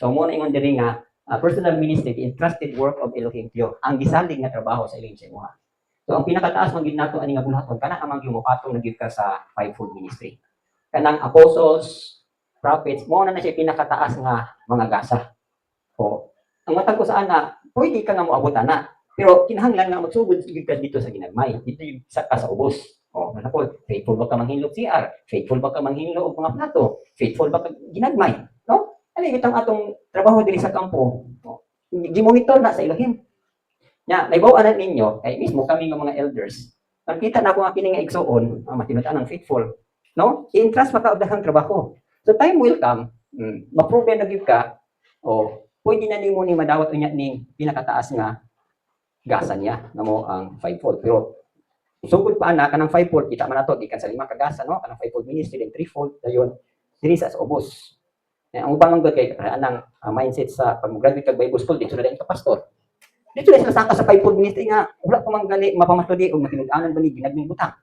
So mo na ingon diri nga personal ministry entrusted work of Elohim Tio. Ang gisalig nga trabaho sa Elohim sa imuha. So ang pinakataas man gid nato ani nga bulaton kana amang gimupatong na gid ka sa fivefold ministry. Kanang apostles, prophets, mo na siya pinakataas nga mga gasa. O ang matag ko sa ana, pwede ka nga moabot ana. Pero kinahanglan nga magsugod gid ka dito sa ginagmay. Dito yung sa ubos. O, manapod, faithful ba ka manghilog CR? Faithful ba ka manghilog og mga plato? Faithful ba ka ginagmay? No? Ano itong atong trabaho diri sa kampo? O, gimonitor na sa Elohim. Nya, naibaw-anan ninyo, kay mismo kami nga mga elders. Nakita na ako nga kini nga igsuon, matinud-an ang faithful. No? I-entrust pa ka og daghang trabaho. So time will come, ma-prove na gyud ka, o pwede na nimo ni madawat unya ning pinakataas nga gasa niya namo ang fivefold. Pero sugod pa ana kanang fivefold kita man nato gikan sa lima ka gasa no kanang fivefold ministry then threefold dayon diri sa ubos. Ang ubang ang kay anang mindset sa pag-graduate kag Bible school dito na din ka pastor. Dito na sila saka sa fivefold ministry nga wala pa man gali mapamatudi og matinud-anan bali ginagming butang.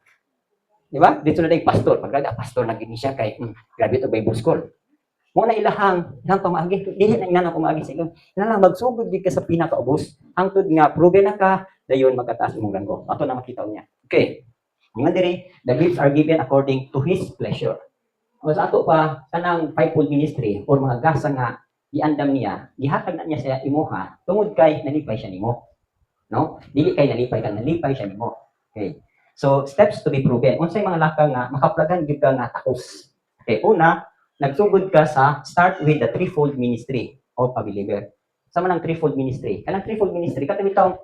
Di ba? Dito na din pastor, pag pastor na gini siya kay graduate og Bible school. Mo na ilahang pamaagi dili na inana pamaagi sa ilong. Nala magsugod gid ka sa pinakaubos hangtod nga proven na ka dayon magkataas imong ranggo. Ato na makita niya. Okay. Nga diri, the gifts are given according to his pleasure. O sa ato pa kanang fivefold ministry or mga gasa nga giandam niya, gihatag na niya sa imuha tungod kay nalipay siya nimo. No? Dili kay nalipay siya nimo. Okay. So steps to be proven. Unsay mga laka nga makaplagan gyud ka nga takos. Okay, una, nagsugod ka sa start with the threefold ministry of a believer. Sa manang threefold ministry. Kanang threefold ministry katong bitong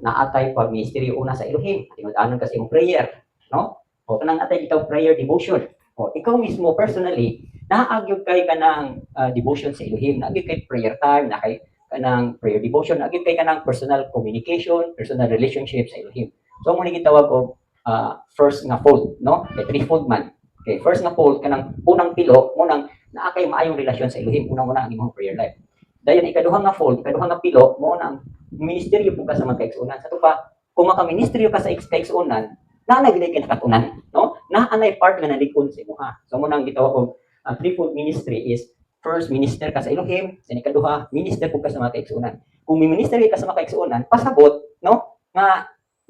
naatay pag ministry una sa Elohim, tinud-anon kasi imong prayer, no? O kanang atay ikaw prayer devotion. O ikaw mismo personally naagyud kay kanang devotion sa Elohim, naagyud kay prayer time, na kay kanang prayer devotion, naagyud kay kanang personal communication, personal relationship sa Elohim. So mo ni gitawag og first nga fold, no? Kay threefold man. Okay, first nga fold kanang unang pilo, unang naa kay maayong relasyon sa Elohim, unang-una ang imong prayer life. Dayon ikaduha nga fold, ikaduha nga pilo, mo nang ministeryo po ka sa magkaigsunan. Sa to pa, kung maka-ministeryo ka sa kaigsunan, na gid kay nakatunan, no? Na anay part nga nalikon sa imuha. So mo nang gitawag og threefold ministry is first minister ka sa Elohim, then ikaduha minister po ka sa magkaigsunan. Kung may minister ka sa magkaigsunan, pasabot, no? Nga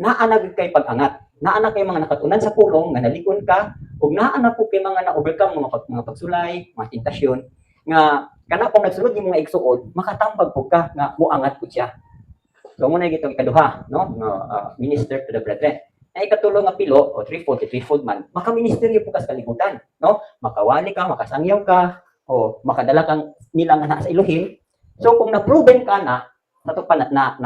naa gid kay pag-angat. Naa na kay mga nakatunan sa pulong nga nalikon ka ug naa na po kay mga na-overcome mga pagsulay, mga tentasyon nga kana kung nagsulod yung mga igsuon, makatambag po ka nga muangat po siya. So muna gitong ikaduha, no? Minister to the brethren. Ay ikatulo nga pilo o threefold man, maka-ministeryo po ka sa kalibutan, no? Makawali ka, makasangyaw ka, o makadala kang nilang na sa Elohim. So kung na-proven ka na, nato pa na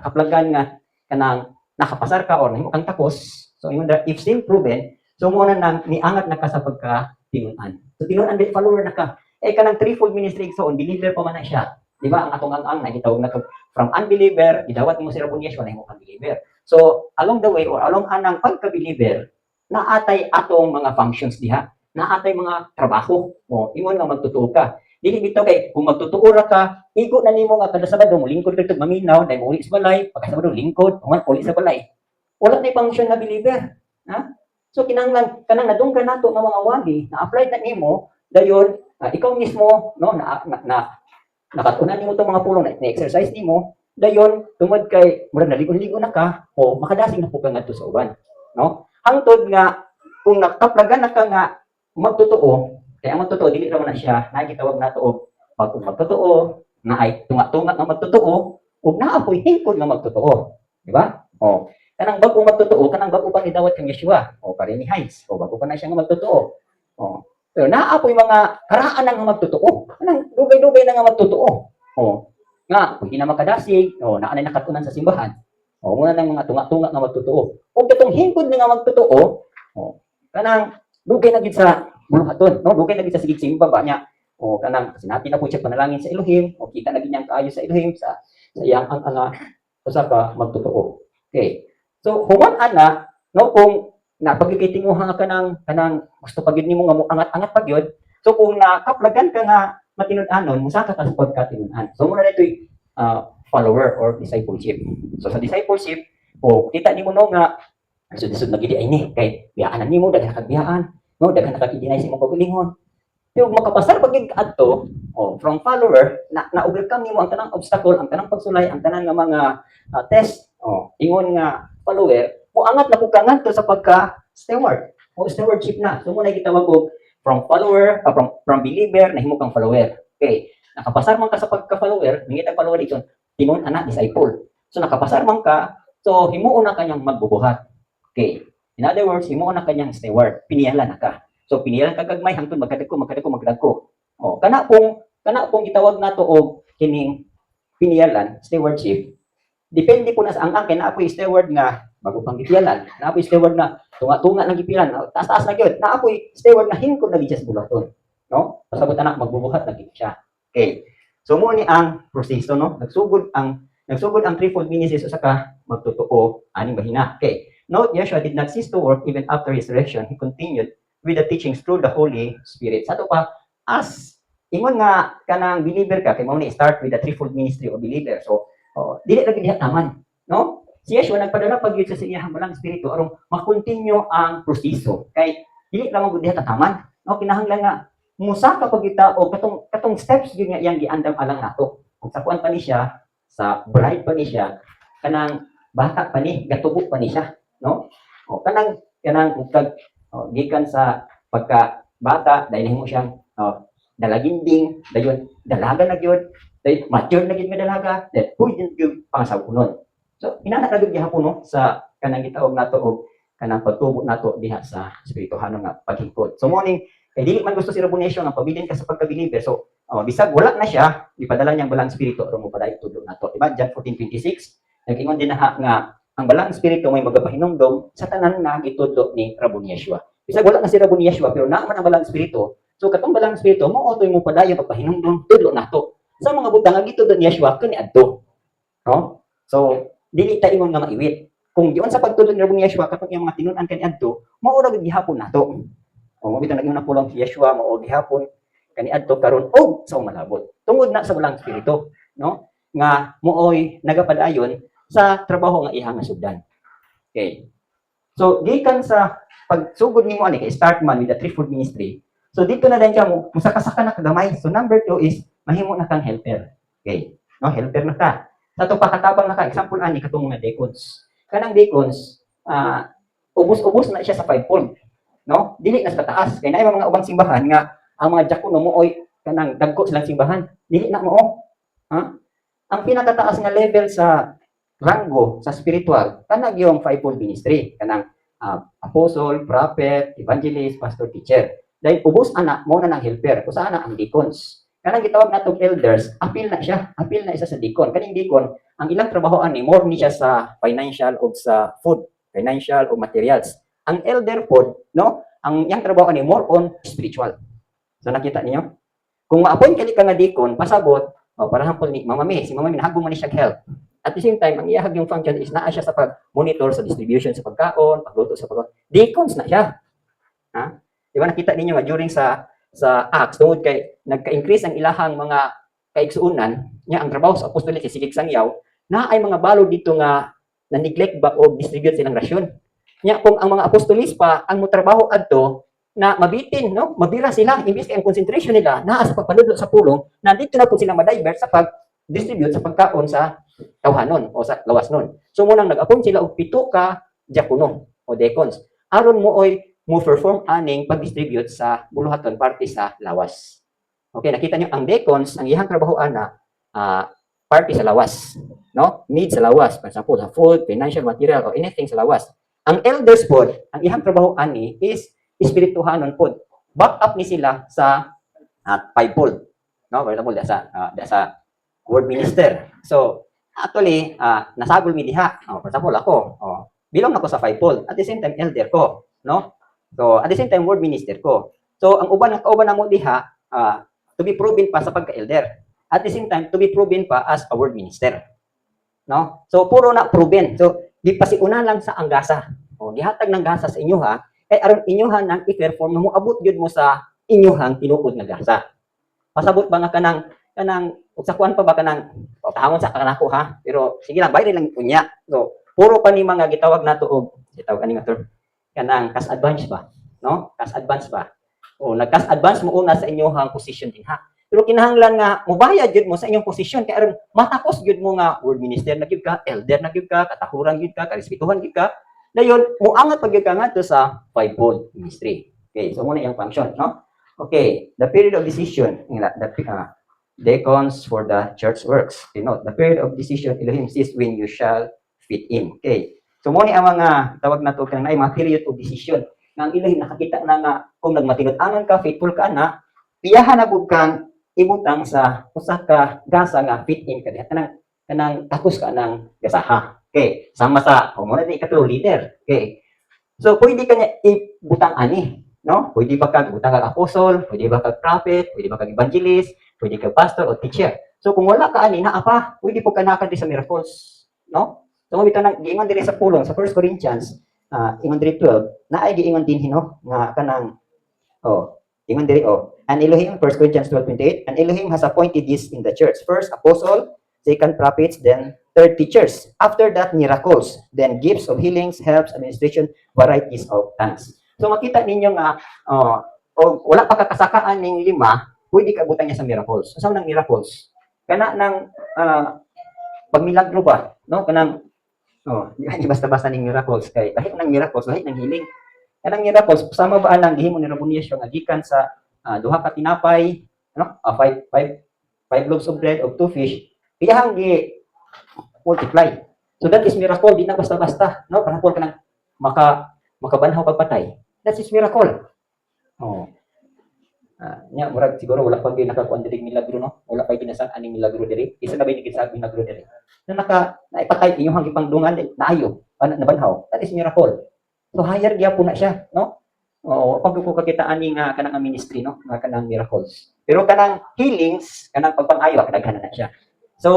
kaplagan nga kanang nakapasar ka or nahimo kang tapos, so if still proven, so muna nang niangat na ka sa pagka-tinunan. So tinunan din follower na ka. Kanang threefold ministry so believer pa man na siya. Di ba? Ang atong ang na gitawag na from unbeliever, idawat mo si Rabonyesyo na himo kang believer. So along the way or along anang pagka-believer, naatay atong mga functions diha, naatay mga trabaho. O ingon nga magtutuo ka. Dili bitaw kay kung magtutuo ra ka, igo na nimo nga kada Sabado mo lingkod kag maminaw, dai mo uli sa balay, pagka Sabado lingkod, uman uli sa balay. Wala na function na believer, ha? So kinahanglan kanang nadunggan nato nga mga wali, na-apply na nimo, dayon ikaw mismo no nakatunan nimo tong mga pulong na exercise nimo, dayon tungod kay murag naligon-ligon na ka o makadasig na po ka ngadto sa uban, no? Hangtod nga kung nakaplagan na ka nga magtotoo, kaya ang magtotoo, dili naman na siya, nakikitawag nato og magtotoo, na ay tunga-tunga nga magtotoo, ug naapoy hingkod nga magtotoo. Di ba? O, kanang bago magtotoo, kanang bago pa ni dawat kang Yeshua, o pare ni Hines, o bago pa na siya nga magtotoo. O, pero naapoy mga karaan na nga magtotoo, kanang dugay-dugay na nga magtotoo. O, nga, kung di na makadasig, o, naanay nakatunan sa simbahan, o, muna ng mga tunga-tunga nga magtotoo. Kung katong hingkod na nga magtotoo, o, kanang dugay na gid sa buluhaton, no? Dugay na gid sa sigig simba ba niya. O kanang sinabi na po siya panalangin sa Elohim, o kita na gid niyang kaayo sa Elohim sa iyang ang usa ka magtotoo. Okay. So human ana, no, kung napagkikitinguha ka kanang gusto pagid nimo nga mo angat-angat pagyod, so kung nakaplagan ka nga matinud-anon, musa ka sa pagkatinud-an. So muna ditoy follower or discipleship. So sa discipleship, o kita nimo no nga sud na gid ay ni kay biyaan nimo daghan kag biyaan. No, daghan nakakidinay sa imong pagkulingon. Yung makapasar pagig adto, from follower na overcome nimo ang tanang obstacle, ang tanang pagsulay, ang tanang nga mga test, ingon nga follower, mo angat na pud ka ngadto sa pagka steward o stewardship na. So mo na gitawag og from follower, from believer nahimo kang follower. Okay, nakapasar man ka sa pagka-follower, mingit ang follower ito, tinon ana disciple. So nakapasar man ka, so himuon na kanyang magbubuhat. Okay. In other words, himuon na kanyang steward, piniyalan na ka. So piniyalan ka gagmay hangtod magdagko. Kana pong gitawag nato og kining piniyalan, stewardship. Depende po na sa ang kay naapoy steward nga bago pang gipiyalan, naapoy steward na tunga-tunga lang gipiyalan, taas-taas na gyud. Naapoy steward na hingkod na gid sa bulaton, no? Pasabot anak magbubuhat na gid siya. Okay. So mo ni ang proseso, no? Nagsugod ang threefold ministry sa ka magtotoo aning bahina. Okay. Note, Yeshua did not cease to work even after his resurrection. He continued with the teachings through the Holy Spirit. Sa ito pa, as ingon nga kanang believer ka, kay mo ni start with the threefold ministry of believer. So, dili lagi diha taman, no? Si Yeshua nagpadala pag sa iyang balang espiritu aron ma-continue ang proseso. Kay dili lang mo diha taman, no? Kinahanglan nga musa ka pag kita o katong steps gyud nga iyang giandam alang nato. Kung sa kuan pa ni siya, sa bride pa ni siya, kanang bata pa ni, gatubo pa ni siya, no? Kanang gikan sa pagka bata dahil mo siyang dalaginding, dayon dalaga na gyud, dayon mature na gyud nga dalaga, dayon pwede gyud pangasabunon. So inana ra gyud gihapon no sa kanang gitawag nato og kanang pagtubo nato diha sa espirituhanon nga paghingkod. So morning kay dili man gusto si Rabonesyo nga pabilin ka sa pagka-believer. So bisag wala na siya, ipadala niyang balang espiritu aron mo paday tudlo nato. Diba? John 14:26 nag-ingon din na nga ang balang espiritu may magapahinumdom sa tanan nga gitudlo ni Rabonesyo. Bisag wala na si Rabonesyo pero naa man ang balang espiritu. So katong balang espiritu mo otoy mo padayon pagpahinumdom tudlo nato. Sa mga butang nga gitudlo ni Yeshua kani adto. No? So dili ta ingon nga maiwit. Kung diyon sa pagtudlo ni Rabboni Yeshua katong iyang mga tinun-an kani adto, mao ra gihapon nato. Mo bitaw nag-ingon na pulong si Yeshua mao gihapon kani adto karon og sa malabot. Tungod na sa balang espiritu, no? Nga mooy nagapadayon sa trabaho nga ihang nasugdan. Okay. So gikan sa pagsugod nimo ani kay start man with the threefold ministry. So dito na din siya mo musaka-saka na kagamay. So number 2 is mahimo na kang helper. Okay. No, helper na ka. Sa to pakatabang na ka example ani katong mga deacons. Kanang deacons ubos-ubos na siya sa fivefold. No? Dili na sa taas. Kay naay mga ubang simbahan nga ang mga diakono mo oy kanang dagko silang simbahan. Dili na mo. Ha? Ang pinakataas nga level sa ranggo sa spiritual kanang yung fivefold ministry kanang apostle, prophet, evangelist, pastor, teacher. Dahil ubos ana mo na ng helper usa na ang deacons. Kanang gitawag natong elders, apil na isa sa deacon. Kaning deacon ang ilang trabahoan ni more ni siya sa financial o sa food, financial o materials. Ang elder pod, no, ang iyang trabaho ni more on spiritual. So nakita niyo? Kung ma-appoint ka nga deacon, pasabot, para hampol ni Mama May, si Mama May nahagong man ni siya health. At the same time, ang iyahag yung function is naa siya sa pag-monitor sa distribution sa pagkaon, pagluto sa pagkaon. Deacons na siya. Ha? Di ba nakita ninyo nga during sa Acts, tungod kay nagka-increase ang ilahang mga kaigsuunan, niya ang trabaho sa apostolate si Sigig Sangyaw, na ay mga balo dito nga na-neglect ba o distribute silang rasyon. Nya kung ang mga apostolis pa ang motrabaho adto na mabitin, no? Mabira sila imbis kay ang concentration nila naa sa pagpanudlo sa pulong, nandito na po sila ma-divert sa pag-distribute sa pagkaon sa tawhanon o sa lawas nun. So munang nag-appoint sila og 7 ka diakono o deacons. Aron mo oy mo perform aning pag-distribute sa buluhaton parte sa lawas. Okay, nakita niyo ang deacons ang iyang trabahoan na parte sa lawas, no? Need sa lawas, for example, food, financial, material, or anything sa lawas. Ang elders pod, ang ihang trabaho ani is espirituhanon pod. Back up ni sila sa fivefold. No, for example, sa word minister. So, actually, nasagol mi diha. For example, ako, bilong ako sa fivefold. At the same time, elder ko, no? So, at the same time, word minister ko. So, ang kauban na mo diha, to be proven pa sa pagka-elder. At the same time, to be proven pa as a word minister. No? So, puro na proven. So, di pasiuna lang sa anggasa. O, gihatag ng gasa sa inyo ha, kay aron inyohan ang i-perform mo abot gyud mo sa inyohang tinuod nga gasa. Pasabot ba nga kanang sa kuan pa ba kanang tahawon sa kanako ha, pero sige lang bayre lang unya. So, puro pa ni mga gitawag nato og gitawag ani nga term kanang cash advance ba, no? Cash advance ba. O nagkas advance mo una sa inyong position din ha. Pero kinahanglan nga mobayad jud mo sa inyong position kay aron matapos jud mo nga ward minister na gyud ka, elder na gyud ka, katahuran gyud ka, karespetuhan gyud ka. Dayon moangat pag gyud ka ngadto sa fivefold ministry. Okay, so muna yung function, no? Okay, the period of decision, deacons for the church works. You know, the period of decision, Elohim says when you shall fit in. Okay, so muna ang mga tawag na to kanang mga period of decision. Nga ang Elohim nakakita na nga kung nagmatinod-angan ka, faithful ka na, piyahan na bug kang ibutang sa usa ka gasa nga fit in ka diha kanang takos ka ng gasaha. Okay, sama sa mo na di ka leader. Okay. So pwede ka niya ibutang ani, no? Pwede ba kag butang kag apostle, pwede ba kag prophet, pwede ba kag evangelist, pwede kag pastor o teacher. So kung wala ka ani naa pa, pwede po ka nakad sa miracles, no? So mabitaw nang giingon diri sa pulong sa 1 Corinthians ingon diri 12 na ay giingon din hino nga kanang ingon diri and Elohim 1 Corinthians 12:28 and Elohim has appointed this in the church. First apostle, second prophets, then third teachers. After that miracles, then gifts of healings, helps, administration, varieties of tongues. So makita ninyo nga wala pa kakasakaan ning lima, pwede ka butang niya sa miracles. Sa nang miracles kana nang pagmilagro ba, no? Kanang di basta-basta ning miracles kay lahi nang miracles, lahi nang healing. Kanang miracles sama ba nang gihimo ni Rabonius nga gikan sa duha ka tinapay, ano? Five loaves of bread of 2 fish. Iyang gi multiply. So that is miracle, di na basta-basta, no? Para ka nang makabanhaw pagpatay. That is miracle. Nya murag siguro wala pa gyud nakakuan diri milagro, no? Wala pa ginasan aning milagro diri. Isa na ba ni sa milagro diri? Na naipatay inyong gipangdungan naayo, nabanhaw. That is miracle. So higher gyapon na siya, no? Pag ko kakita ani nga kanang ministry, no? Nga kanang miracles. Pero kanang healings, kanang pagpang-ayo kadaghan na siya. So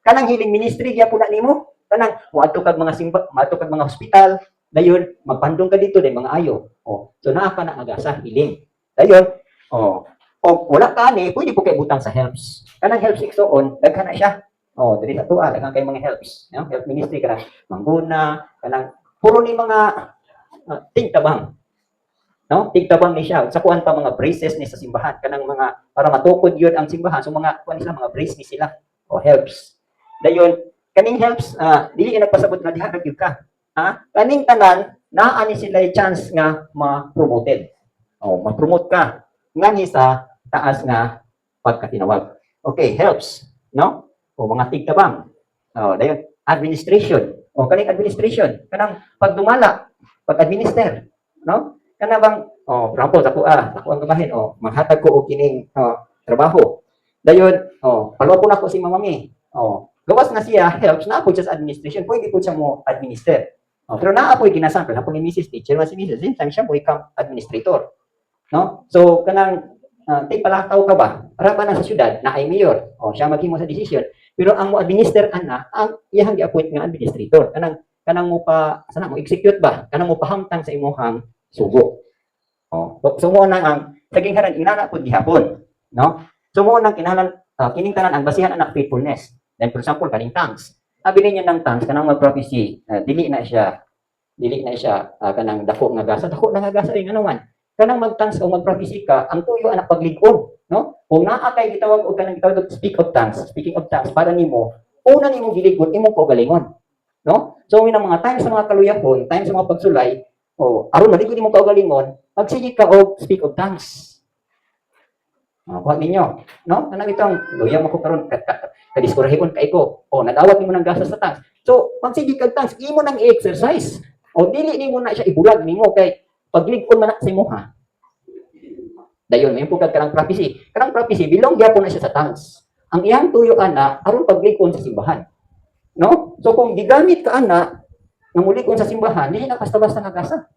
kanang healing ministry gyapon na nimo. Kanang moadto kag mga simba, moadto kag mga hospital, dayon magpandong ka dito day mga ayo. So naa ka na agasa healing. Dayon wala ka ni, pwede po kay butang sa helps. Kanang helps igsoon, daghan na siya. Dili sa tuwa, daghan kay mga helps. No? Help ministry kanang mangguna, kanang puro ni mga tigtabang. No? Tigtabang ni siya. Sa kuan pa mga braces ni sa simbahan, kanang mga para matukod yun ang simbahan. So mga kuan nila mga brace ni sila helps. Dayon, kaning helps dili ka nagpasabot nga diha gyud ka. Kaning tanan naa ni sila chance nga ma-promoted. Ma-promote ka ngani sa taas nga pagkatinawag. Okay, helps, no? Mga tigtabang. Dayon administration. Kaning administration, kanang pagdumala, pag-administer, no? Kana bang for example ako ang gabahin maghatag ko og kining trabaho. Dayon palo ko nako si Mama Mi. Gawas na siya helps na po siya sa administration, pwede po siya mo administer. Pero naa po ginasan pero ako ni Mrs. Teacher was si Mrs. Din siya mo become administrator. No? So kanang tay palakaw ka ba? Para pa na sa syudad na ay mayor. Siya maghimo sa decision. Pero ang mo administer ana ang iyang gi-appoint nga administrator. Kanang mo pa sana mo execute ba? Kanang mo pahamtang sa imong sugo. So mo nang ang saging haran inana pud gihapon, no? So mo nang kinahanglan kining tanan ang basihan anak faithfulness. Then for example kaning tongues. Abi niya ng tongues kanang mag-prophecy, dili na siya kanang dako nga gasa ing anuman. Kanang mag-tongues o mag-prophecy ka, ang tuyo anak paglig-on, no? Kung naa kay gitawag og kanang gitawag speaking of tongues para nimo, una nimo gilig-on imong kaugalingon, no? So minang mga times sa mga kaluyahon, times sa mga pagsulay, aron maligod imong kaugalingon, magsigit ka og speak of tongues. Kuha ninyo, no? Kanang itong luya mo ko karon kadiskurahon kay ko. Nagawat nimo ng gasa sa tongues. So magsigit kag tongues, imo nang i-exercise. Dili nimo na siya ibulag nimo kay paglig-on man sa imuha. Dayon may pugad kanang prophecy. Kanang prophecy bilong gyapon na siya sa tongues. Ang iyang tuyo ana aron paglig-on sa simbahan. No? So kung gigamit ka ana nga mulig-on sa simbahan, dili na basta-basta nga gasa.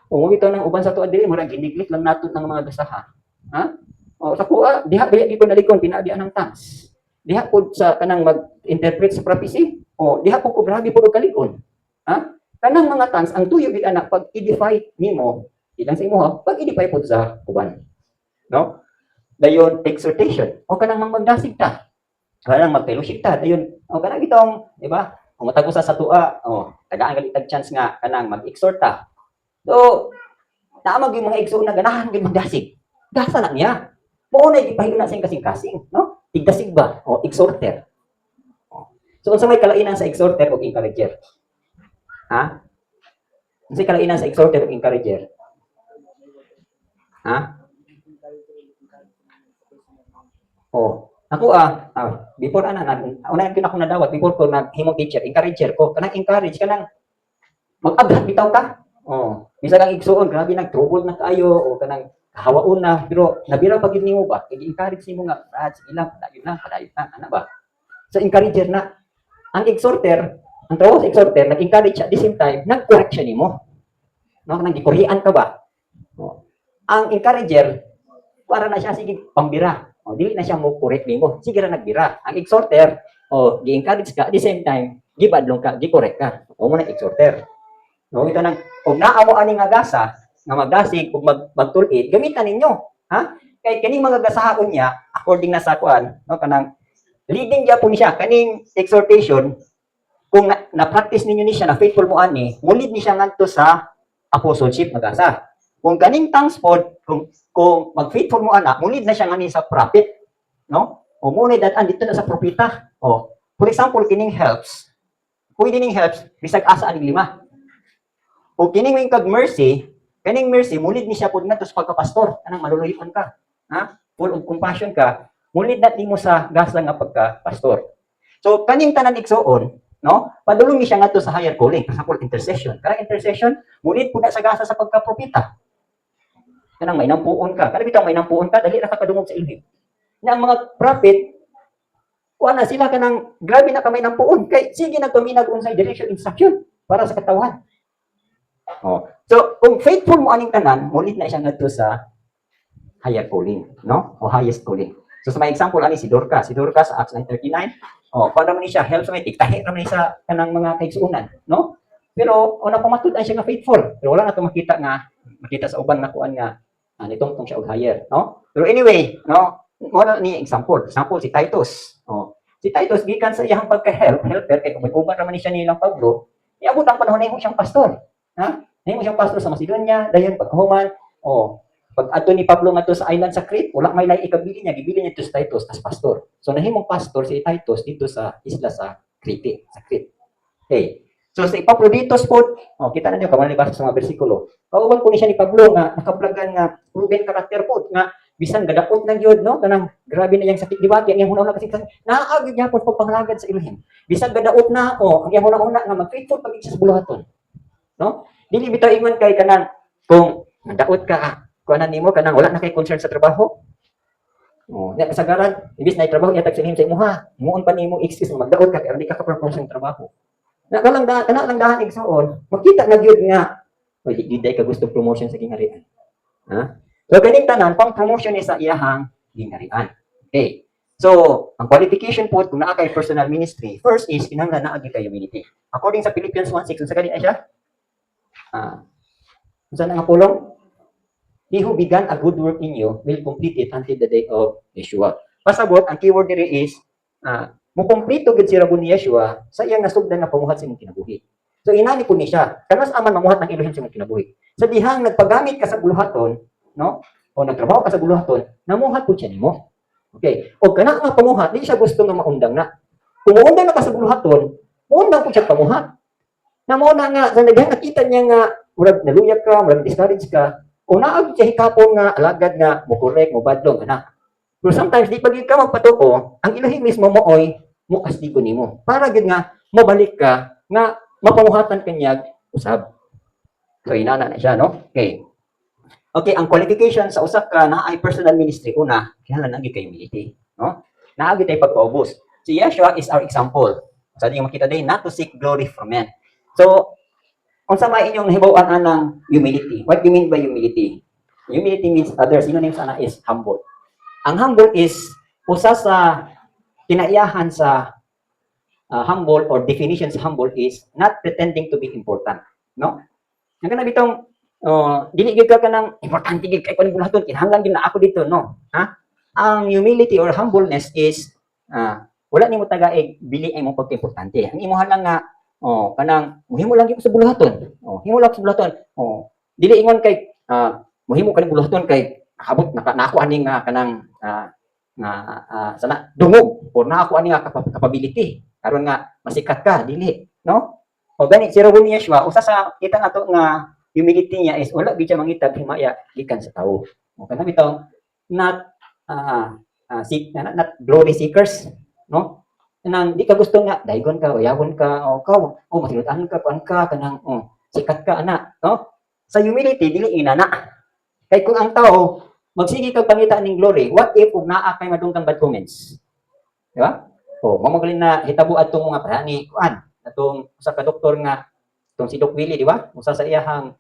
Bitaw nang uban sa tuwa dili murag giniglit lang nato ng mga gasaha. Sa kuha diha di ko nalikon pinaabian ng tongues. Diha pud sa kanang mag-interpret sa prophecy. Diha pud ko grabe pud kalig-on. Kanang mga tongues ang tuyo gid ana pag edify nimo ilang sa imo pag-edify pud sa uban. No? Dayon exhortation. Kanang magdasig ta. Kanang mag-fellowship ta. Dayon kanang gitong, di ba? Matagos sa tuwa, tagaan galitag chance nga kanang mag-exhort ta. So, naa mag yung mga exhort na ganahan gyud magdasig. Gasa na niya. Mao na ipahigo na sa kasing-kasing, no? Tigdasig ba o exhorter. So unsa may kalainan sa exhorter ug encourager? Ha? Unsa kalainan sa exhorter ug encourager? Ha? Oh, ako before una gyud ako nadawat before ko naghimong teacher, encourager ko. Kanang encourage kanang mag-abhat bitaw ta. Oh, bisa kang igsuon, grabe nag-trouble na kayo o kanang hawaon na pero nabira pa gid nimo ba? Kay encourage nimo nga, sige lang, padayon na, ana ba? So encourager na. Ang exhorter, ang trabaho sa exhorter, nag-encourage siya at the same time, nag-correct siya nimo. No, kanang gikurian ka ba? Oh. Ang encourager, para na siya sige pambira. O, dili na siya mo correct nimo. Sige ra nagbira. Ang exhorter, gi-encourage ka at the same time, gibadlong ka, gi-correct ka. O mo na exhorter. No, ito nang og naa mo ani nga gasa, nga magdasig ug magtulit, gamitan ninyo. Ha? Kay kining mga gasahon niya, according na sa kuan, no, kanang leading gyapon siya kaning exhortation kung na-practice ninyo ni siya na faithful mo ani, mulid ni siya ngadto sa apostleship magasa. Kung kaning tongues pod, kung mag-faithful mo ana, mulid na siya ngani sa prophet, no? O mo ni datan dito na sa propeta. O, for example, kining helps. Pwede ning helps bisag asa aning lima. O kining wing kag mercy, kaning mercy mulid ni siya pod ngadto sa pagkapastor, kanang maluluyon ka. Ha? Full of compassion ka, mulid na nimo sa gasa nga pagka-pastor. So kaning tanan igsuon, no? Padulong ni siya ngadto sa higher calling, for example, intercession. Kanang intercession, mulid pud na sa gasa sa pagka-propeta. Kanang may nampuon ka. Kada bitaw may nampuon ka, dali ra ka kadungog sa ilhim. Na ang mga prophet, kuha na sila kanang grabe na kamay nampuon. Kay sige na tuminag unsay direction instruction para sa katawan. Oh. So kung faithful mo aning tanan, mulid na siya ngadto sa higher calling, no? O highest calling. So sa may example ani si Dorcas sa Acts 9:39. Oh, para man ni siya help sa may tiktahi ra man sa kanang mga kaigsuonan, no? Pero una pamatud-an siya nga faithful. Pero wala na to makita sa uban nakuan nga nitong siya og higher, no? Pero anyway, no? Wala ni example si Titus. Oh, si Titus gikan sa iyang helper kay kung may uban ra man ni siya nilang Pablo, iabot ang panahon nimo siyang pastor. Ha? Nimo siyang pastor sa Macedonia, dayon pagkahuman, pag ato ni Pablo ngadto sa island sa Crete, wala may lay ikabili niya, gibili niya to sa Titus as pastor. So nahimong pastor si Titus dito sa isla sa Crete, Okay. So sa Epaphroditus po, kita na niyo kamali basa sa mga bersikulo. Kauban po ni siya ni Pablo nga nakaplagan nga proven character po nga bisan gadapot ng Dios, no? Kanang grabe na yang sakit liwati, ang una kasi naagid niya po pagpangalagad sa Elohim. Bisan gadaot na ang una nga mag-faithful pag sa buluhaton. No? Dili bitaw ingon kay kanang kung daot ka kuanan nimo kanang wala na kay concern sa trabaho. Nya kasagaran, ibis na trabaho yatag sa Elohim sa imuha. Muon pa nimo excuse magdaot ka kay di ka ka-perform sa trabaho. Kana lang dahan igsuon, makita na gyud nga di ka gusto promotion sa gingharian. Ha? So kaning tanan pang promotion ni sa iyahang gingharian. Okay. So, ang qualification po kung naa kay personal ministry, first is kinahanglan naa gyud kay humility. According sa Philippians 1:6, unsa kani siya? Unsa na nga pulong? He who began a good work in you will complete it until the day of Yeshua. Pasabot, ang keyword diri is mukumpleto gid si Rabon ni Yeshua sa iyang nasugdan na pamuhat sa imong kinabuhi. So inani po ni siya, kanas aman mamuhat ng Elohim sa imong kinabuhi. Sa dihang nagpagamit ka sa buluhaton, no? O nagtrabaho ka sa buluhaton, namuhat po siya nimo. Okay. O kana nga pamuhat, di siya gusto nga maundang na. Kung maundang na ka sa buluhaton, maundang po siya pamuhat. Na mo na nga, sa dihang nakita niya nga, murag naluyag ka, murag discourage ka, o naagit siya hikapon nga, alagad nga, mo correct, mo badlong, anak. Pero sometimes, di pag ka magpatuko, ang Elohim mismo mo oy, mo kastigo nimo. Para gid nga, mabalik ka, nga, mapamuhatan kanyag, usab. So, inana na siya, no? Okay. Okay, ang qualification sa usak ka na ay personal ministry, una, kinahanglan na gid kay humility, no? Naagit ay pagpaubos. Si Yeshua is our example. Sa inyo makita din, not to seek glory from men. So, unsa may inyong hibaw-an ng humility? What do you mean by humility? Humility means others. Synonyms ana is humble. Ang humble is usa sa kinaiyahan sa humble or definition sa humble is not pretending to be important, no? Ang kana bitong dili gyud ka kanang importante gyud kay kuning bulaton kinahanglan gyud na ako dito, no? Ha? Ang humility or humbleness is wala nimo tagaig bili ay mo pagka-importante. Ang imuhan lang nga kanang muhimo lang gyud sa bulaton. Himo lang sa bulaton. Dili ingon kay muhimo kaning bulaton kay habot nako ani nga kanang sana dungog or na ako ani nga capability karon nga masikat ka dili no o gani si Robin Yeshua usa sa kita nato nga humility niya is wala gid siya mangitag himaya gikan sa tawo o kana bitaw not not glory seekers no nang di ka gusto nga daygon ka uyabon ka o masilutan ka kuan ka kanang sikat ka ana no sa humility dili inana kay kung ang tao magsige kag pangita ning glory, what if ug naa kay madungkang bad comments? Di ba? O, mamagalin na hitabo atong mga parani, kuan, atong usa ka doktor nga atong si Doc Willie, di ba? Usa sa iyahang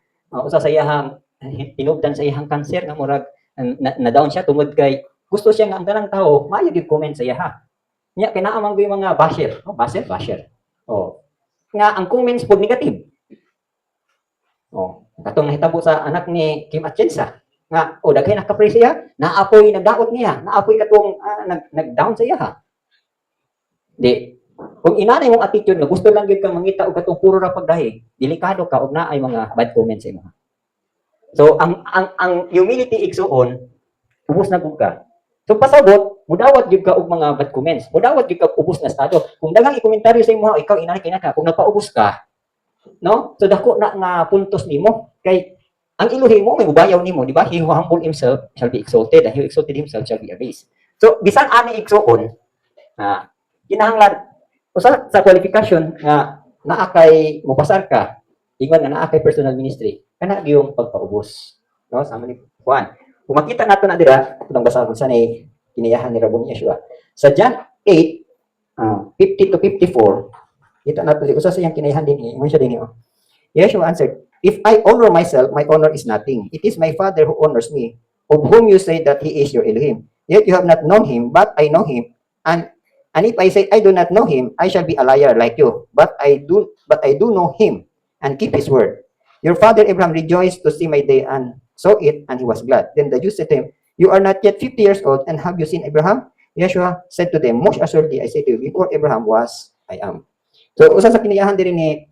tinubdan sa iyahang cancer nga murag na down siya tungod kay gusto siya nga ang tanang tao maayo gyud comment sa iya ha. Nya kay naa man gyud mga basher, basher. O, nga ang comments pud negative. O, katong nahitabo sa anak ni Kim Atienza nga daghay naka-pray siya, naapoy nagdaot niya, naapoy katong nag-down sa iya ha. Di kung inanay mong attitude nga gusto lang gyud kang mangita og katong puro ra pagdahi, delikado ka og naay mga bad comments sa imo. So ang humility igsuon ubos na gud ka. So pasabot, mudawat gyud ka og mga bad comments. Mudawat gyud ka ubos na estado. Kung daghang i-komentaryo sa imo ikaw inanay kay naka, kung nagpaubos ka, no? So dako na nga puntos nimo kay ang Elohim mo may ubayaw nimo, di ba? He who humble himself shall be exalted, and he who exalted himself shall be abased. So bisan ani igsuon, kinahanglan usa sa qualification nga naa kay mopasar ka, ingon nga naa kay personal ministry, kana gyung pagpaubos. No, sama ni Juan. Kung makita nato na dira, itong basahon sa ni kiniyahan ni Rabon Yeshua. Sa John 8, 50 to 54, kita nato usa sa iyang kiniyahan dinhi, ingon siya dinhi. Yeshua answered, "If I honor myself, my honor is nothing. It is my Father who honors me, of whom you say that he is your Elohim. Yet you have not known him, but I know him. And if I say I do not know him, I shall be a liar like you. But I do know him and keep his word. Your father Abraham rejoiced to see my day and saw it, and he was glad." Then the Jews said to him, "You are not yet 50 years old, and have you seen Abraham?" Yeshua said to them, "Most assuredly I say to you, before Abraham was, I am." So usa sa kiniyahan diri ni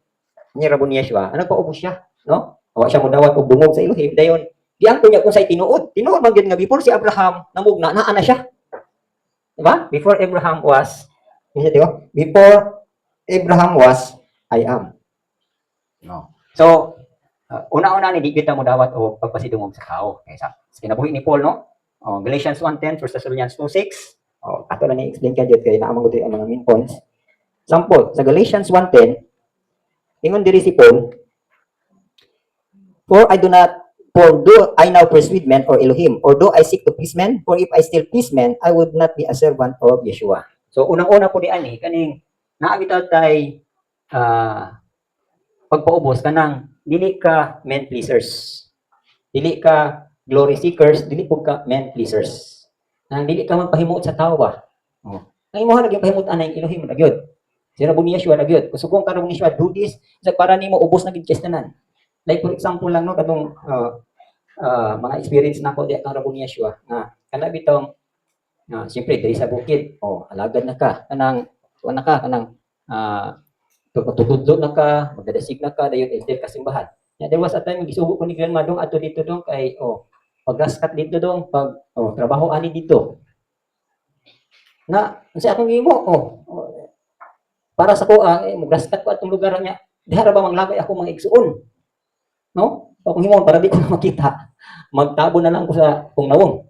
Rabon Yeshua, ano pa ubos siya, no? Wa siya modawat og dungog sa Elohim dayon. Diang kunya kung say tinuod man gyud nga before si Abraham namugna naa na siya. Di ba? Before Abraham was, before Abraham was, I am. No. So, una-una ni di kita modawat og pagpasidungog sa tao. Kaysa sa kinabuhi ni Paul, no? Galatians 1:10, 1 Thessalonians 2:6. Ato na ni-explain ka jud kay naa man gud ang mga main points. Sample, sa Galatians 1:10, ingon diri si Paul, For do I now persuade men or Elohim, or do I seek to please men? For if I still please men, I would not be a servant of Yeshua. So unang-una po di ani kaning naabitaw tay pagpaubos kanang dili ka men pleasers. Dili ka glory seekers, dili pud ka men pleasers. Nang dili ka magpahimuot sa tawa. Ang imo na gyud pahimuot anay Elohim na gyud. Sira bu ni Yeshua na gyud. Kusugong karon ni Yeshua do this sa para nimo ubos na gyud kestanan. Like for example lang no katong mga experience na ko di atong Rabon Yeshua nga kana bitong siyempre diri sa bukid alagad na ka kanang tutudlo na ka magdadasig na ka dayon enter ka simbahan. There was a time gisugo ko ni grandma dong ato dito dong kay paggaskat dito dong pag trabaho ani dito na sa akong gimo para sa ko magaskat ko atong lugar niya diha ra ba manglagay ako mga igsuon no kung himon para di ko na makita magtabo na lang ko sa kung nawong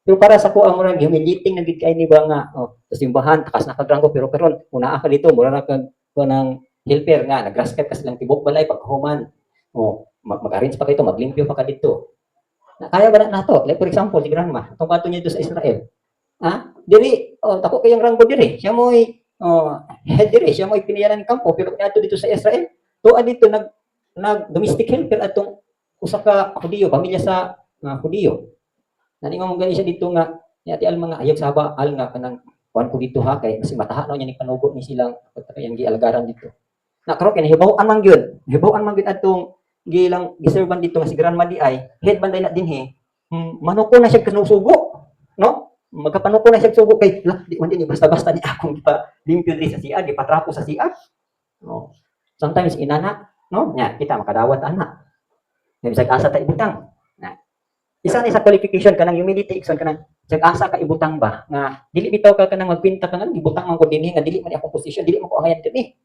pero para sa ko ang murag humiliating na gid kay ni ba nga sa simbahan takas na kagranggo pero karon una ka dito mura ra kag kanang helper nga nagrasket kas lang tibok balay paghuman mag-arrange pa kay to maglimpyo pa ka dito na kaya ba na nato like for example si grandma tong kato niya dito sa Israel diri tako kayang ranggo diri siya mo'y head diri siya mo'y piniyanan kampo pero ato dito sa Israel to dito nag-domestic helper atong usa ka Hudiyo, pamilya sa Hudiyo. Nani mo gani siya dito nga ni ati al mga ayog sa baal nga kanang kuan ko dito ha kay kasi mataha no niya ni panugo ni silang yang gialagaran dito. Na karon kay hibaw-an man gyud. Hibaw-an man gyud atong gilang giserban dito nga si grandma di ay head banday na dinhi. Manuko na siya kanusugo, no? Magkapanuko na siya sugo kay di man din basta-basta ni akong gipa limpyo diri sa siya, gipatrapo sa siya. No. Sometimes inana no nya kita makadawat anak bisag asa ta ibutang Isa ni sa qualification kanang humility igsoon kanang asa ka ibutang ba nga dili bitaw ka kanang magpinta kanang ibutang man ko dinhi nga dili man akong posisyon, dili man ko angayan dinhi.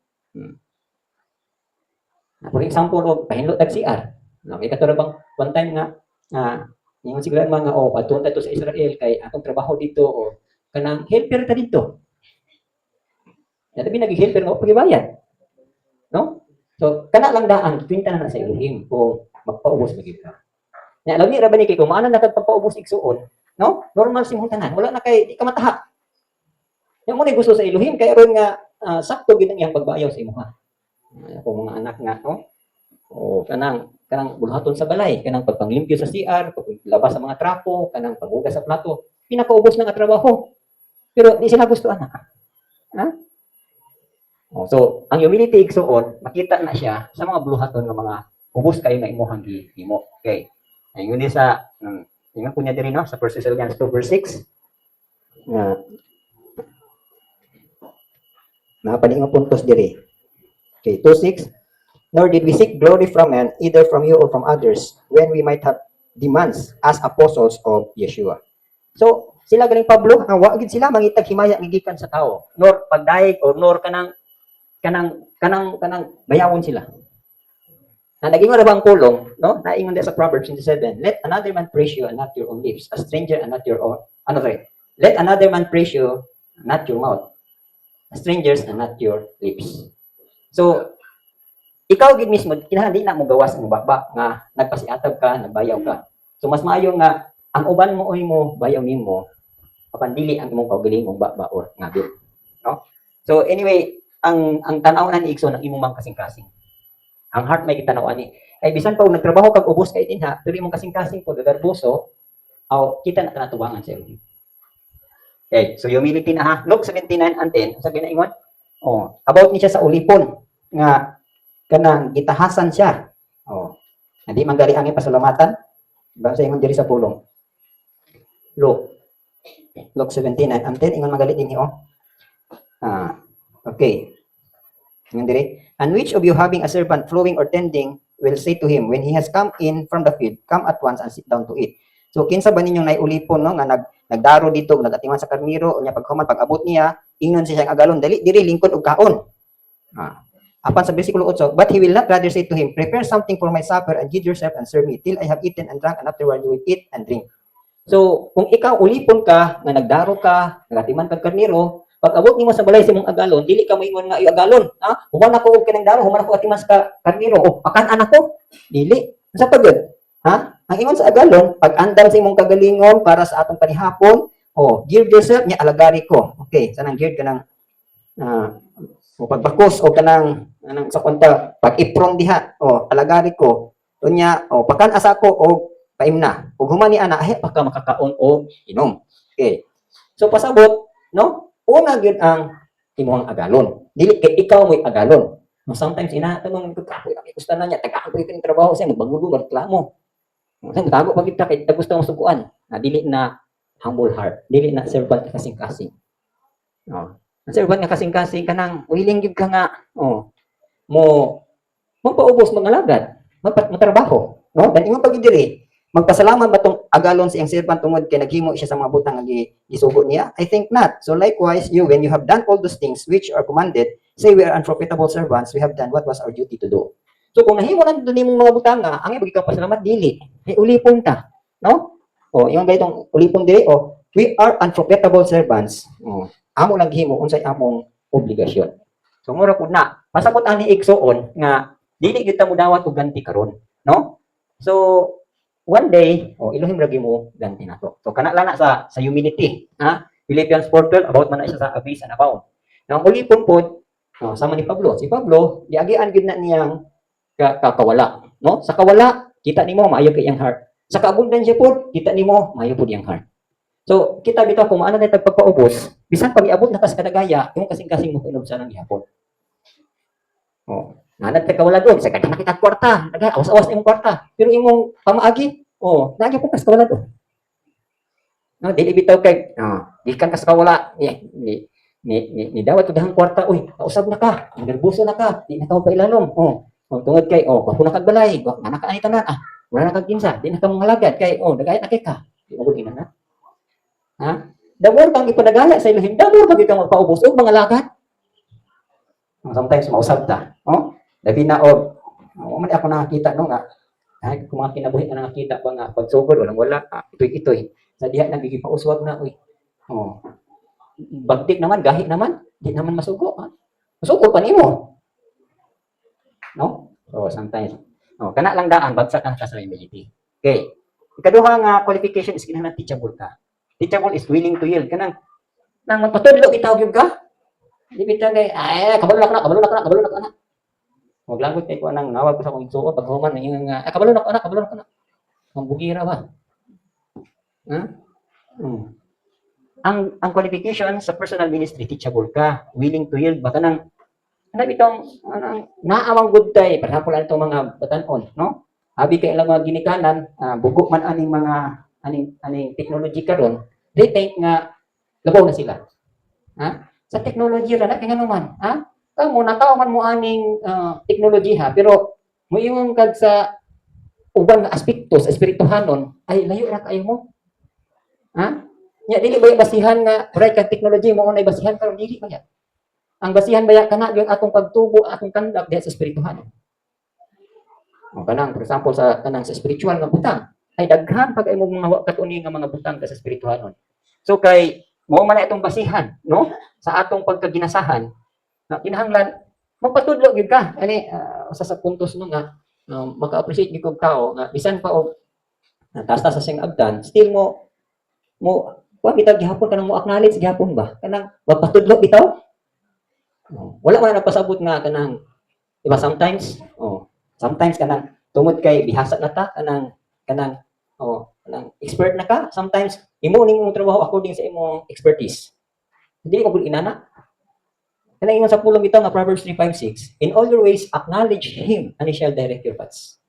For example, og pahinlo tag CR. Nakita to ra bang one time nga ingon siguro mga adto ta to sa Israel kay atong trabaho dito o kanang helper ta dito. Natabi nag-helper nga pagibayad. No? So kana lang daan kwinta na sa Elohim kung magpaubos magid ka. Nya lagi ra ba ni kay kung maana na kagpapaubos igsuon, no? Normal simong tanan, wala na kay di ka mataha. Yang mo ni gusto sa Elohim kay aron nga sakto gid ang iyang pagbayaw sa imuha. Kung mga anak nga, no? O kanang bulhaton sa balay, kanang pagpanglimpyo sa CR, paglabas sa mga trapo, kanang paghugas sa plato, pinakaubos na nga trabaho. Pero di sila gusto ana. Ha? So, ang humility igsuon, makita na siya sa mga buluhaton nga mga ubos kayo nga imuhang gihimo. Okay. Ayun ni sa ingon po niya diri no sa 1 Thessalonians 2 verse 6. Napaningon puntos diri. Okay, 2:6. Nor did we seek glory from men, either from you or from others, when we might have demands as apostles of Yeshua. So, sila galing Pablo, ang wa gid sila mangitag himaya gigikan sa tao, nor pagdaig or nor kanang bayawon sila. Na naging ra bang kulong, no? Naingon din sa Proverbs 27, let another man praise you and not your own lips, a stranger and not your own, let another man praise you, not your mouth, a strangers and not your lips. So, ikaw gid mismo kinahanglan na mo gawas ang baba nga nagpasiatab ka, nagbayaw ka. So mas maayo nga ang uban mo oy mo bayaw nimo papandili ang imong kaugalingong baba or ngabil, no? So anyway, ang tan-awon ni igsoon ang imong mang kasing-kasing. Ang heart may kitanaw ani. Ay bisan pa nagtrabaho kag ubos kay dinha, dili mong kasing-kasing po gagarboso, aw kita na tanatubangan sa iyo. Okay, so humility na ha. Luke 17:9 and 10, sabi na ingon. About ni siya sa ulipon nga kanang gitahasan siya. Hindi man gali ang pasalamatan. Basta ingon diri sa pulong. Luke 17:9 and 10 ingon magalit dinhi okay. Ingon diri, and which of you having a servant flowing or tending will say to him when he has come in from the field, come at once and sit down to eat. So kinsa ba ninyong naiulipon no nga nagdaro dito nagatingan sa karniro unya paghuman pag-abot niya ingnon siya ang agalon dali diri lingkod og kaon. Apan sa bersikulo 8, but he will not rather say to him, prepare something for my supper and give yourself and serve me till I have eaten and drunk, and afterward you will eat and drink. So, kung ikaw ulipon ka, nga nagdaro ka, nagatiman kag karniro, pag abot nimo sa balay sa imong agalon, dili ka moingon nga agalon, ha? Human ako og kanang daro, human ako atiman sa karniro. Akan anak ko? Dili. Sa pagod, ha? Ang ingon sa agalon, pag andam sa imong kagalingon para sa atong panihapon, give yourself nya alagari ko. Okay, sanang geared ka ng pagbakos o kanang sa kwanta pag-ipron diha alagari ko unya pakan asa ko og paimna ug human ni ana pa ka makakaon og inom. Okay, so pasabot no una gyud ang imong agalon dili kay ikaw mo'y agalon. Sometimes inatanong ko kapoy gusto na niya taga ko yung trabaho siya magbagulo reklamo sa tago pag kita kay gusto mo suguan dili na humble heart, dili na servant kasing-kasing. Ang servant nga kasing-kasing kanang willing gyud ka nga mo paubos mga alagad, magtrabaho, no? Dan imong pag diri, magpasalamat ba tong agalon sa iyang servant tungod kay naghimo siya sa mga butang nga gisugo niya? I think not. So likewise, you when you have done all those things which are commanded, say we are unprofitable servants, we have done what was our duty to do. So kung nahimo lang dun imong mga butang nga, ang ibig ka pasalamat dili, ay ulipon ta, no? Yung gaytong ulipon diri we are unprofitable servants. Amo lang gihimo unsay among obligasyon. So mura pud na pasabot ani igsuon nga dili gyud ta mo dawat og ganti karon, no? So one day Elohim ra mo ganti nato. So kana lang na sa humility, ha? Philippians 4:12 about man na siya sa abase and abound. Now ulipon pod sama ni Pablo. Si Pablo diagian gyud na niyang kakawala, no? Sa kawala kita nimo maayo kay iyang heart. Sa kaabundansya pod kita nimo maayo pod iyang heart. So, kita bitaw kung maano na pagpaubos, bisan pag iabot na kas kadagaya, yung kasing-kasing mo inom sa nang gihapon. Nanad ka kawala doon, sa kada nakita kwarta, awas-awas imong kwarta. Pero imong pamaagi, nagi po kas kawala doon. No, dili bitaw kay, gikan kas kawala, ni dawat ko dahang kwarta, kausab na ka, nerboso na ka, di na ka pa ilalom. Tungod kay, kapuna kag balay, anak ka ani tanan, Wala na kag kinsa, di na ka mga lagad kay dagay na kay ka. Di mo gina na. Ha? Dawor kang ipadagala sa ilahim, dawor kang ikaw magpaubos og mga lagad. Sometimes mausab ta, labi na man ako nakakita no nga ay kung mga kinabuhi na nakakita pa nga pagsugod wala itoy sa diha na bigi pauswag na uy. Bagtik naman, gahi naman, di naman masugo. Masugo pa nimo. No? So sometimes kana lang daan bagsak ang sustainability. Okay. Ikaduha nga qualification is kinahanglan teachable ka. Teachable is willing to yield kanang nang magpatudlo bitaw gyud ka. Di bitaw kay kabalo na kana. Maglagot kay ko anang nawag ko sa akong igsuon pag human yung kabalo na kana. Ang bugira ba? Ha? Ang qualification sa personal ministry teachable ka, willing to yield baka nang bitong naamang good tay, for example ano mga batanon, no? Abi kay ilang mga ginikanan, bugo man aning mga aning technology karon, they think nga labaw na sila. Ha? Sa technology ra na kay man, ha? Kamo nataw man mo aning technology ha, pero mo yung kag sa uban nga aspekto sa espirituhanon ay layo ra kayo mo. Ha? Nya dili ba basihan nga right kag technology mo unay basihan karon dili ba yan? Ang basihan baya kana yung atong pagtubo, atong kandak diha sa espirituhanon. Kanang for example sa kanang sa spiritual nga butang ay daghan pag ay mo mga katuni nga mga butang ka sa espirituhanon. So kay mo man itong basihan, no? Sa atong pagkaginasahan na kinahanglan magpatudlo gyud ka ani usa sa puntos no nga maka-appreciate gyud kog tao nga bisan pa og taas sa sing abdan still mo bitag gihapon kanang mo acknowledge gihapon ba kanang magpatudlo bitaw. Wala man nagpasabot nga kanang diba sometimes kanang tungod kay bihasa na ta kanang expert na ka sometimes imo ning imong trabaho according sa imong expertise. Dili ko gud inana. Kanang ingon sa pulong bitaw nga Proverbs 3:5-6, in all your ways acknowledge him and he shall direct your paths.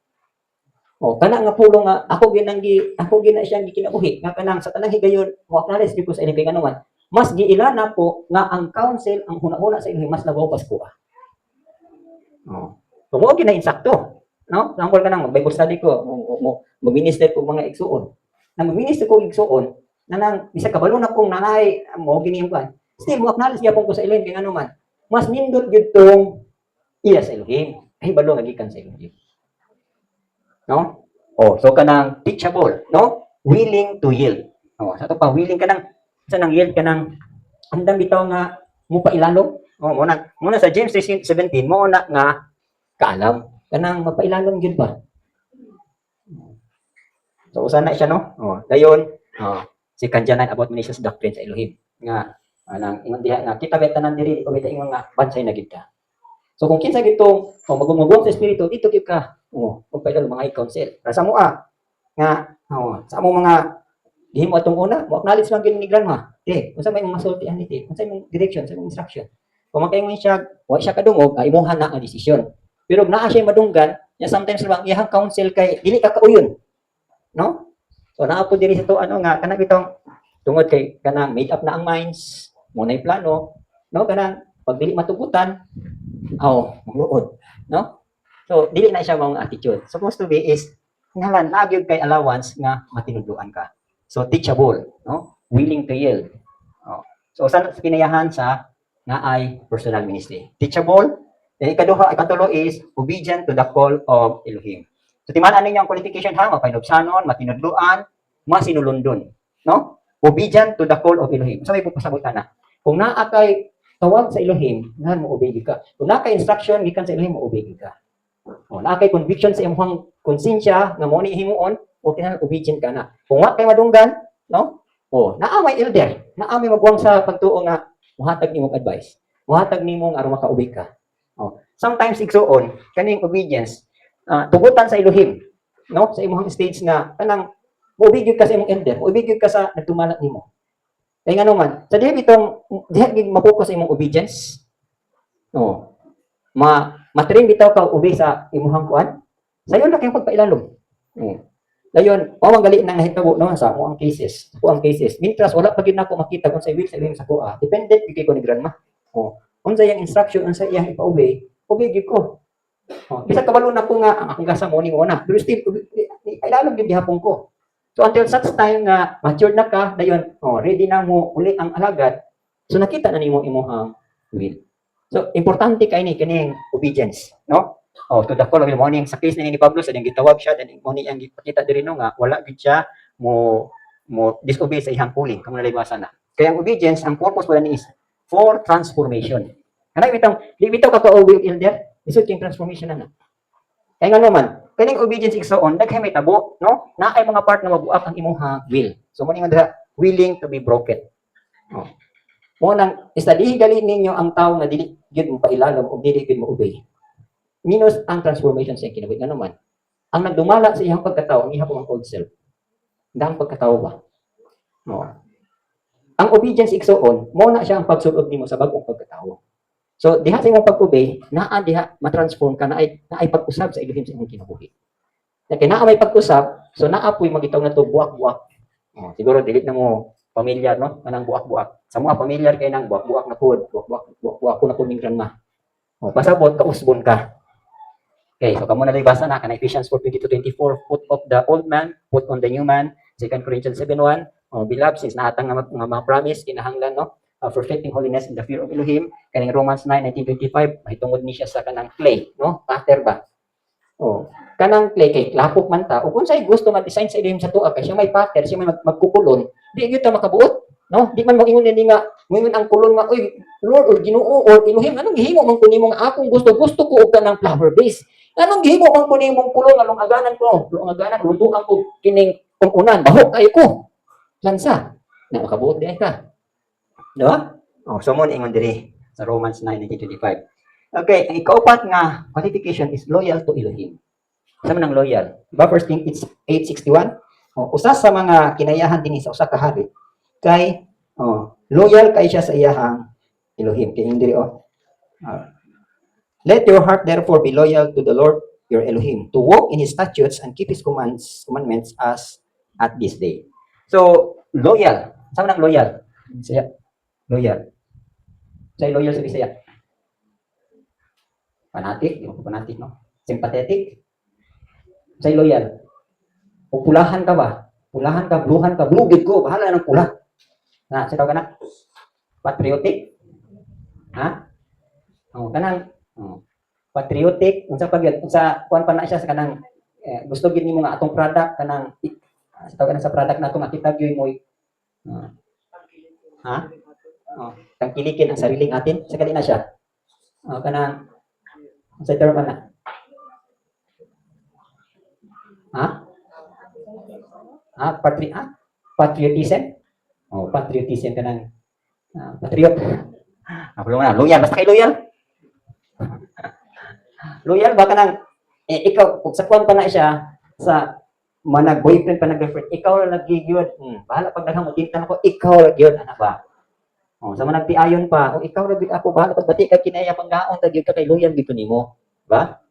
Kana nga pulong nga ako gina siyang gikinabuhi nga kanang sa tanang higayon mo acknowledge gyud ko sa ilang kanuman. Mas giilana po nga ang counsel ang hunahuna sa ilang mas labaw pas ko. So mo gina insakto, no? Example kanang Bible study ko, mag-minister ko mga igsuon. Nang mag-minister ko igsuon, nanang bisa kabalo na kong nanay mo gini kan. Still mo acknowledge gyapon ko sa ilang kay anuman. Mas nindot gyud tong iya sa Elohim. Ay balo nga gikan sa Elohim. No? So kanang teachable, no? Willing to yield. Sa to pa willing kanang sa nang yield kanang andam bitaw nga mo pa ilalo. Muna sa James 3:17 mo na nga kaalam kanang mapailalom gyud ba. So usa na siya no. Dayon si kanjanan about Meneses doctrine sa Elohim nga anang ingon diha nga kita betanan diri ko beta ingon nga bansay na gid ka. So kung kinsa gitong magumugong sa espiritu dito gid ka. Pagpaidalo mga i-counsel. Para sa mo nga sa among mga gihimo atong una, mo acknowledge lang gyud ni grandma. Unsa may masultihan niti? Unsa may direction, unsa may instruction? Kung makaingon siya, wa siya kadungog, imuha na ang desisyon. Pero naa siya madunggan, ya sometimes lang iyang counsel kay dili ka kauyon. No? So naa po diri sa to nga kanang bitong tungod kay kanang made up na ang minds, mo nay plano, no? Kanang pag dili matugutan, magluod, no? So dili na siya mong attitude. Supposed to be is ngalan nagyud kay allowance nga matinudloan ka. So teachable, no? Willing to yield. So sa kinayahan sa nga ay personal ministry. Teachable. Ikatulo is obedient to the call of Elohim. So timaan ninyo ang qualification ha, mapainobsanon, matinudloan, masinulundon, no? Obedient to the call of Elohim. So may pupasabutan na. Kung naa kay tawag sa Elohim, nan mo obey ka. Kung naa kay instruction gikan sa Elohim, mo obey ka. Naa kay conviction sa imong konsensya nga mo ni himuon, kinahanglan obedient ka na. Kung wa kay madunggan, no? Naa may elder, naa may magwang sa pagtuo nga muhatag nimong advice. Muhatag nimo nga aron maka-obey ka. Sometimes igsuon kaning obedience tugutan sa Elohim, no? Sa imong stage nga kanang mo-obey gyud ka sa imong elder, mo-obey gyud ka sa nagtumala nimo. Kay ngano man, sa diha gid ma-focus sa imong obedience. Matrain bitaw ka obey sa imong kuan. Sayon na kay pagpailalom. Dayon, man gali nang nahitabo no sa mo ang cases. Ang cases. Mintras wala pa gid nako makita kung sa will sa Elohim sa kuha. Dependent gid ko ni grandma. Unsa yang instruction, unsa iyang ipa-obey, obey gid ko. Bisa kabalo na ko nga akong gasa mo ni mo na. Pero still kailangan gyud gihapon ko. So until such time nga matured na ka, dayon, ready na mo uli ang alagad, so nakita na nimo imong will. So importante kay ni kining obedience, no? To the call of the morning, sa case ni Pablo, sa gitawag siya, then mo ni ang gipakita diri no nga wala gid siya mo disobey sa iyang calling, kamo nalibasa na. Kaya ang obedience, ang purpose pala ni is for transformation. Kanay di bitaw ka ka-obey elder, isod king transformation na. Kaya nga naman, kaning obedience igsoon, daghay may tabo, no? Na ay mga part na mabuak ang imong will. So mo nga willing to be broken. No? Mo nang istadihi gali ninyo ang tao nga dili gyud mo pailalom o dili gyud mo obey. Minus ang transformation sa kinabuhi nga naman. Ang nagdumala sa iyang pagkatao, ang ihapon ang old self. Dang pagkatao ba? No. Ang obedience igsoon, mo na siya ang pagsulod nimo sa bag-ong pagkatao. So diha sa imong pag-obey, naa diha matransform ka na ay pag-usab sa Elohim sa imong kinabuhi. Kaya naa may pag-usab, so naa po'y magitaw na to buak-buak. Siguro dili na mo pamilyar no, kanang buak-buak. Sa mga pamilyar kay nang buak-buak na pud, buak-buak ko na pud ning grandma. Pasabot kausbon ka. Okay, so kamo na basa na kana Ephesians 4:20-24, put off the old man, put on the new man. 2 Corinthians 7:1. Beloved, since naatang nga mga promise kinahanglan no, perfecting holiness in the fear of Elohim. Kaning Romans 9:19-25, mahitungod ni siya sa kanang clay, no? Pattern ba? Kanang clay kay lapok man ta, o kung say gusto mag-design sa Elohim sa tuwa kay siya may pattern, siya may magkukulon, di gyud ta makabuot, no? Di man mo ingon ni nga, moingon ang kulon nga, oy, Lord or Ginoo or Elohim, anong gihimo man kuno nimo nga akong gusto ko og kanang flower base. Anong gihimo man kuno nimong kulon nga aganan ko, aganan lutuan ko kining unan, baho kay ko. Lansa, na makabuot di ka. No? So mo ingon diri sa Romans 9:19-25. Okay, ang ikaupat nga qualification is loyal to Elohim. Sa man ang loyal? Diba first thing, it's 8:61. Usa sa mga kinayahan din sa usa ka hari kay loyal kay siya sa iyahang Elohim. Kay diri let your heart therefore be loyal to the Lord your Elohim, to walk in His statutes and keep His commandments as at this day. So, loyal. Sa man ang loyal? Bisaya. Loyal. Say loyal sa Bisaya. Fanatic, di mo fanatic, no? Sympathetic. Say loyal. O pulahan ka ba? Pulahan ka, bluhan ka, blugid ko, bahala ng pula. Na, sitaw ka na? Patriotic? Ha? Kanang patriotic, unsa kuan pa na siya sa kanang gusto gid nimo nga atong product kanang sitaw ka na sa product nato makita gyud mo tangkilikin ang sariling atin sa kali na siya. Kanang sa term na. Patriotism? Patriotism kanang patriot. Loyal, basta kay loyal. Loyal ba kanang ikaw sa kuan pa na siya sa manag boyfriend pa nag-girlfriend, ikaw lang lagi gyud. Bahala pag daghang mo tintan ako, ikaw lang gyud ana ba? Sa manag tiayon pa, ikaw ra gyud ako, bahala pag bati ka kinaya panggaon ta gyud ka kay loyal gyud nimo, ba?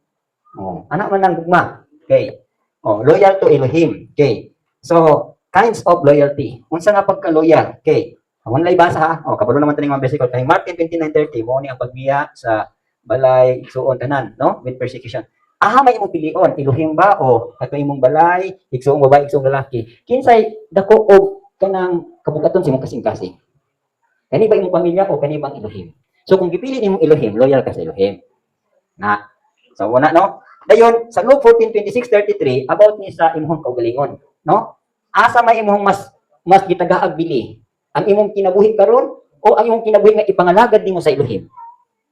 Anak man nang gugma. Okay. Loyal to Elohim. Okay. So, kinds of loyalty. Unsa nga pagka-loyal? Okay. Amon lay basa ha. Kabalo naman taning mga besikol kay Mark 10:29-30 mo ni ang pagbiya sa balay igsuon tanan, no? With persecution. May imong pilion, Elohim ba o kato imong balay, igsuong babae, igsuong lalaki. Kinsay dako og kanang kabugaton sa imong kasing-kasing. Kani ba imong pamilya o kani bang Elohim? So kung gipili nimong Elohim, loyal ka sa Elohim. Na. So una no. Dayon sa Luke 14:26-33 about ni sa imong kaugalingon, no? Asa may imong mas gitagaag bili? Ang imong kinabuhi karon o ang imong kinabuhi nga ipangalagad nimo sa Elohim?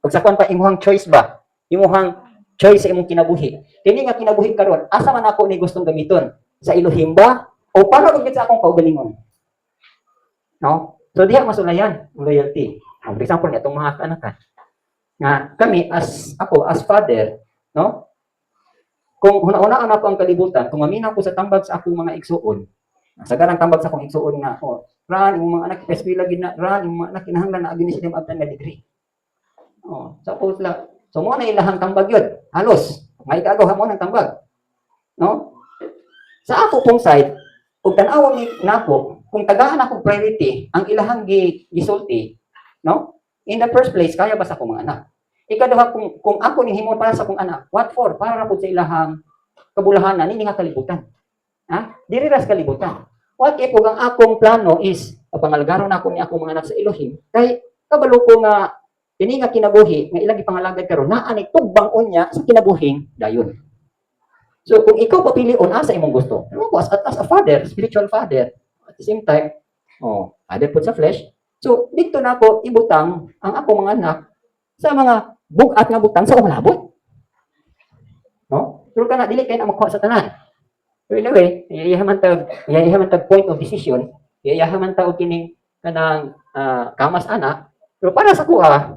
Ug sa kwan pa imong choice ba? Imong choice sa imong kinabuhi. Kini nga kinabuhi karon, asa man ako ni gustong gamiton? Sa Elohim ba o para ug sa akong kaugalingon? No? So diha masulayan ang loyalty. For example, itong mga kanakan. Nga kami as father, no? Kung una-una ako ang kalibutan, kung maminaw ko sa tambag sa akong mga igsuon, sa garang tambag sa akong igsuon nga, ran, yung mga anak, eskwela gid na, ran, yung mga anak, kinahanglan na agin sila abtan na degree. Suppose lang. So, mo na ilahang tambag yun. Halos. May gagawa mo ng tambag. No? Sa ako pong side, kung tanawang na ako, kung tagahan ako priority, ang ilahang gisulti, no? In the first place, kaya ba sa akong mga anak? Ikaduha, kung ako ni himo para sa akong anak, what for? Para po sa ilahang kabulahanan, hindi nga kalibutan. Ha? Diri ras kalibutan. What if ug ang akong plano is papangalagaron ako ni akong mga anak sa Elohim, kay kabalo ko nga kini nga kinabuhi nga ilang ipangalagad karon naa ni tugbang unya sa kinabuhing dayon. So kung ikaw papilion asa imong gusto, ano ko as a father, spiritual father, at the same time, father put sa flesh. So dito na ako ibutang ang akong mga anak sa mga bugat nga butang sa umalabot. No? Pero kana dili kay na makuha sa tanan. So anyway, iyayaman tag point of decision, iyayaman tag kining kanang kamas anak, pero para sa kuha,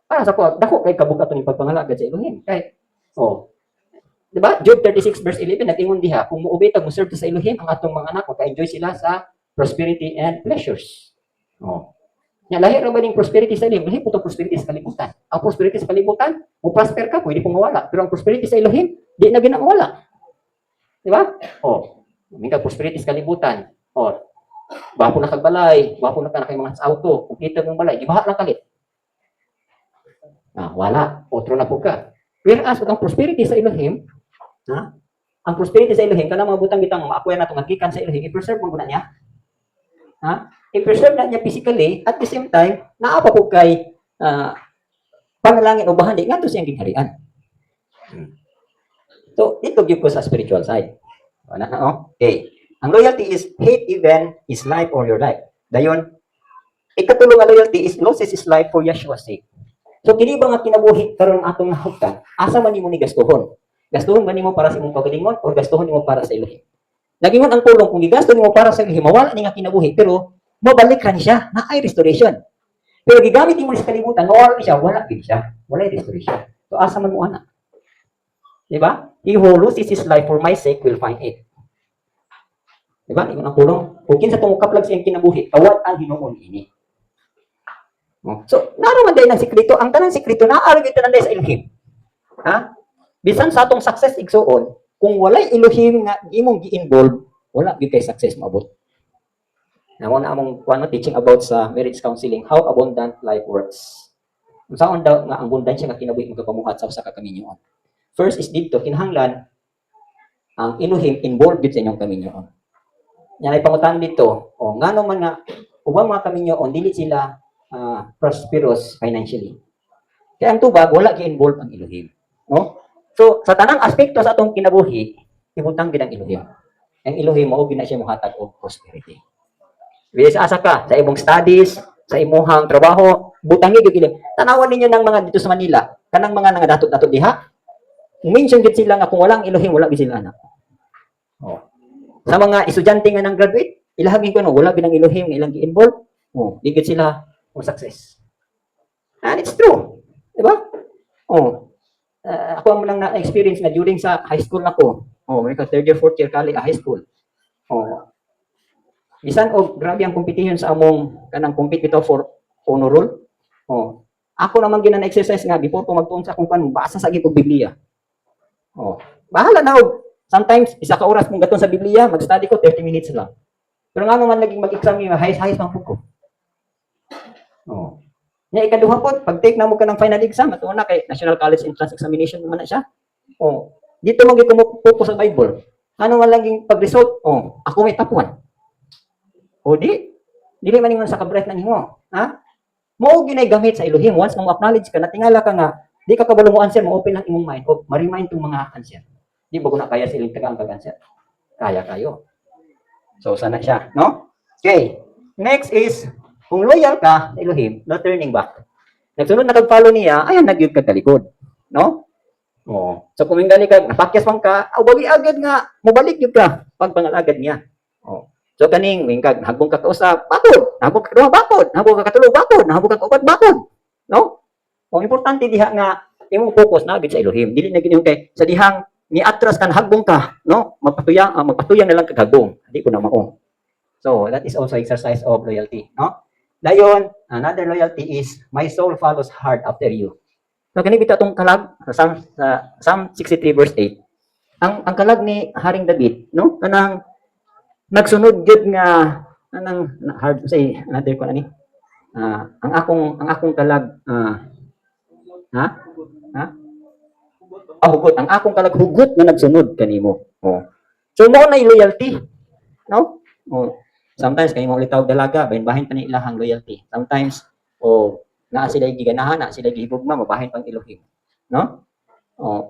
para sa kuha, dako kay kabugat ni pagpangalagad sa Elohim. Kay di ba? Job 36 verse 11 nag-ingon diha, kung muobey tag mo-serve sa Elohim ang atong mga anak, maka-enjoy sila sa prosperity and pleasures. Nya lahi ra ba ning prosperity sa Elohim? Lahi po prosperity sa kalibutan. Ang prosperity sa kalibutan, mo prosper ka, pwede pong mawala. Pero ang prosperity sa Elohim, di na ginawala. Di ba? May prosperity sa kalibutan. Wapo na kagbalay, wapo na kay mga auto, kumplito mong balay, gibaha lang kalit. Wala, otro na po ka. Whereas ang prosperity sa Elohim, ang prosperity sa Elohim, kanang mga butang bitang maakuya na itong hagikan sa Elohim, i-preserve mo na niya. I-preserve na niya physically, at the same time, naapa po kay panalangin o bahandi, nga ito siyang gingharian. So, ito give ko sa spiritual side. Okay. Ang loyalty is hate even his life or your life. Dayon, ikatulong nga loyalty is loses his life for Yeshua's sake. So, kini ba nga kinabuhi karon atong nahugtan, asa man nimo ni gastuhon? Gastuhon ba nimo para sa imong kaugalingon o gastuhon nimo para sa Elohim? Nagingon ang tulong kung gigasto nimo para sa Elohim, mawala ni nga kinabuhi, pero mabalik ra ni siya, na ay restoration. Pero gigamit nimo sa kalibutan, mawala ni siya, wala gid siya. Wala restoration. So, asa man mo ana? Diba? He who loses his life for my sake will find it. Diba? Ingon ang pulong. Kung kinsa tumukaplag siyang kinabuhi, kawat ang hinuon ini. So, naroon man ng sikreto. Ang tanang sikreto, naarag ito nanday sa Elohim. Bisan sa atong success igsuon, kung walay Elohim nga imong gi-involve, wala gyud kay success maabot. Namo na among teaching about sa marriage counseling, how abundant life works. Unsaon daw nga ang abundansya nga kinabuhi magpamuhat sa usa ka kaminyoon. First is dito, kinahanglan ang Elohim involved sa inyong kaminyoon. Yan ay pangutan dito, ngano man nga, ubang mga kaminyoon, dili sila prosperous financially. Kaya ang tubag, wala gi-involve ang Elohim. No? So, sa tanang aspekto sa atong kinabuhi, ibutang gid ang Elohim. Ang Elohim, mao gina siya mohatag og prosperity. Bilis asa ka, sa imong studies, sa imong trabaho, butangi gid Elohim. Tanawan ninyo ng mga dito sa Manila, kanang mga nangadatod-datod diha, mention gid sila nga kung walang Elohim, wala gid sila anak. Sa mga estudyante nga nang graduate, ilahagin ko wala gid ang Elohim nga ilang gi-involve, di gid sila success. And it's true. Di ba? Ako ang lang na-experience na during sa high school nako. May third year, fourth year college, high school. Bisan grabe ang competition sa among kanang compete bitaw for honor roll. Ako naman gina-exercise nga before ko magtuon sa akong basa sa gid Biblia. Bahala na sometimes isa ka oras kung gaton sa Biblia, mag-study ko 30 minutes lang. Pero nga naman naging mag-exam ni high man ko. Nya ikaduha po, pag take na mo ka ng final exam, at una kay National College Entrance Examination naman na siya. Dito mo gid sa Bible. Ano man lang pag-result, ako may top 1. Dili man ningon sa kabret na nimo. Mao ginay gamit sa Elohim once mo acknowledge ka, natingala ka nga, di ka kabalo mo answer, mo open lang imong mind o ma-remind tong mga answer. Di ba ko na kaya silang tagang answer? Kaya kayo. So sana siya, no? Okay. Next is kung loyal ka sa Elohim, no turning back. Nagsunod na kag-follow niya, ayan nagyud ka kalikod, no? So kung ingani ka, napakyas man ka, bali agad nga, mobalik gyud ka pag pangalagad niya. So kaning wingkag hagbong ka kausap, bakod, hagbong ka duha bakod, hagbong ka katulo bakod, hagbong ka upat bakod, no? Ang importante diha nga imong focus na gid sa Elohim. Dili na gid yung kay sa dihang ni atras kan hagbong ka, no? Magpatuyang na lang kag hagbong. Di ko na mao. So that is also exercise of loyalty, no? Dayon, another loyalty is my soul follows hard after you. So kani bitaw tong kalag sa Psalm 63 verse 8. Ang kalag ni Haring David, no? Kanang nagsunod gyud nga anang hard say another ko ani. Ang akong kalag hugot. Ang akong kalag hugot nga nagsunod kanimo. So mo na loyalty, no? Oh, sometimes kay mo ulitaw dalaga, bahin pa ni ilahang loyalty. Sometimes naa sila giganahan, naa sila gihigugma, mabahin pang Elohim, no?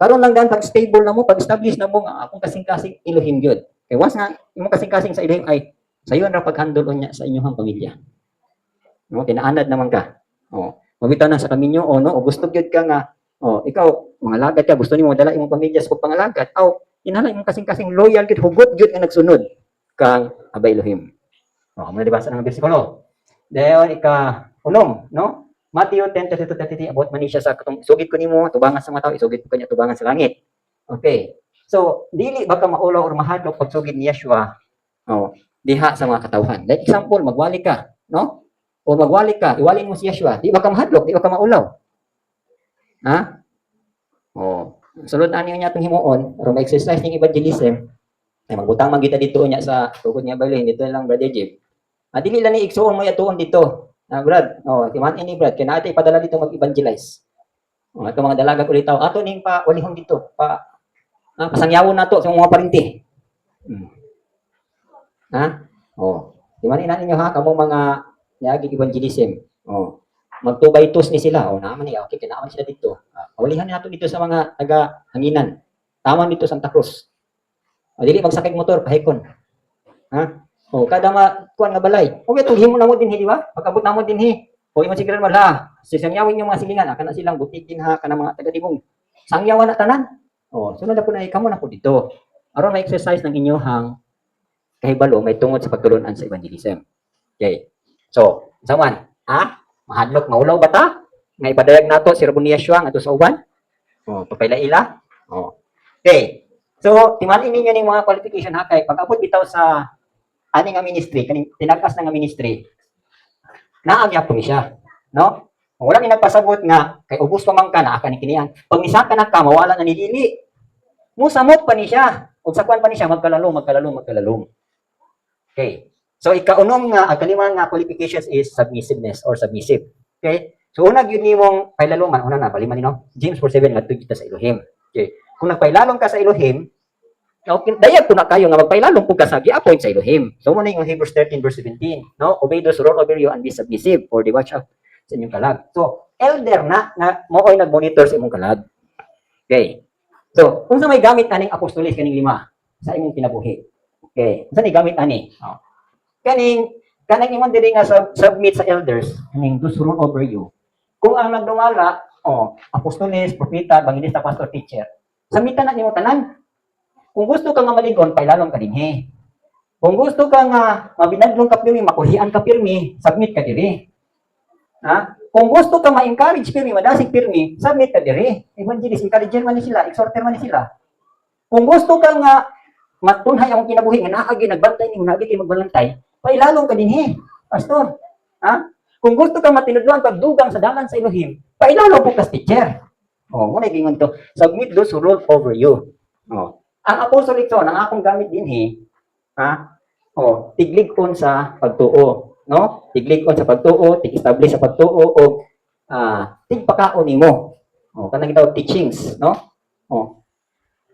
Karon lang dan pag stable na mo, pag establish na mo nga akong kasing-kasing Elohim gyud. Kay once nga imong kasing-kasing sa Elohim ay sayo ra pag-handle unya sa inyong pamilya. No, kinaanad naman ka. Mabitaw na sa kaminyo no, o gusto gyud ka nga ikaw mangalagad ka, gusto nimo dala imong pamilya sa pagpangalagad. Inhala imong kasing-kasing loyal gyud, hugot gyud nga nagsunod kang Abay Elohim. Mo nabasa ng bersikulo. Dayon unom, no? Matthew 10:32-33 about man siya sa katong isugid ko nimo tubangan sa mga tao, isugid ko kanya tubangan sa langit. Okay. So, dili baka maulaw or mahadlok pagsugid ni Yeshua diha sa mga katawhan. Like example, magwali ka, no? O magwali ka, iwalin mo si Yeshua, di baka mahadlok, di baka maulaw. Ha? Sulod ani niya itong himuon, or ma-exercise ng evangelism, ay magbutang man kita dito niya sa tugod niya Berlin, dito lang Brother Jim. Dili lang ni igsuon mo yatuon dito. Brad, timan ini Brad, kaya natin ipadala dito mag-evangelize. Ito mga dalaga ko dito, ato ning pa walihon dito, pasangyawon nato sa mga parinti. Ha? Timan ina ninyo ha, kamo mga niagi evangelism. Magtubay-tus ni sila. Naman niya, okay, kinaman sila dito. Walihan nato dito sa mga taga-hanginan. Tama dito Santa Cruz. Dili magsakay motor, pahikon. Ha? Kada kuan nga balay. Okay, tulhin mo na mo din, di ba? Pagkabot na mo din, imo sigaran wala. Sisangyawin yung mga silingan, kana silang butikin ha, kana mga taga-dibong. Sangyawan na tanan. Sunod na po na ikamo na po dito. Aron may exercise ng inyong kahibalo, may tungod sa pagtulunan sa evangelism. Okay. So, saman, mahadlok, maulaw ba ta? Nga ipadayag nato si Rabon Yeshua nga sa uban? Papaila-ila? Okay. So, timanin ninyo ning mga qualification ha, kay pag-abot bitaw sa ani nga ministry, kaning tinagas na nga ministry, naagya po ni siya. No? Kung wala ni nagpasabot nga, kay ubos pa man ka, naaka ni kiniyan. Pag misaka na ka, mawala na ni dili. Musamot pa ni siya. Ug sakwan pa ni siya, magkalalom. Okay. So, ikaunom nga, ang kalimang nga qualifications is submissiveness or submissive. Okay? So, unag yun nimong pailaluman, baliman nino, James 4:7, nga kita sa Elohim. Okay. Kung nagpailalong ka sa Elohim, dayag ko na kayo nga magpailalong po ka sa gi-appoint sa Elohim. So, muna yung Hebrews 13:17, no? Obey those who rule over you and be submissive for the watch out sa inyong kalag. So, elder na mo'y nag-monitor sa imong kalag. Okay. So, kung sa may gamit aning apostolis kaning 5 sa imong kinabuhi. Okay. Kung sa may gamit ani? Kanang imong diri nga submit sa elders, kaning those who rule over you. Kung ang nagdumala, apostolis, propeta, evangelista, pastor, teacher, samitan na nimo tanan. Kung gusto ka nga maligon, pailalong ka dinhi. Kung gusto ka nga mabinadlong ka pirmi, makulian ka pirmi, submit ka diri. Ha? Kung gusto ka ma-encourage pirmi, madasig pirmi, submit ka diri. Evangelist, encourager man ni sila, exhorter man ni sila. Kung gusto ka nga matunhay ang kinabuhi nga naagi nagbantay nimo, naagi kay magbalantay, pailalong ka dinhi. Pastor, ha? Kung gusto ka matinudluan pagdugang sa dalan sa Elohim, pailalong po ka teacher. Muna gingon to, submit those who rule over you. Ang apostolic so, ang akong gamit din tiglig-on sa pagtuo, no? Tiglig-on sa pagtuo, tig-establish sa pagtuo o tigpakaon nimo. Kanang gitawag teachings, no?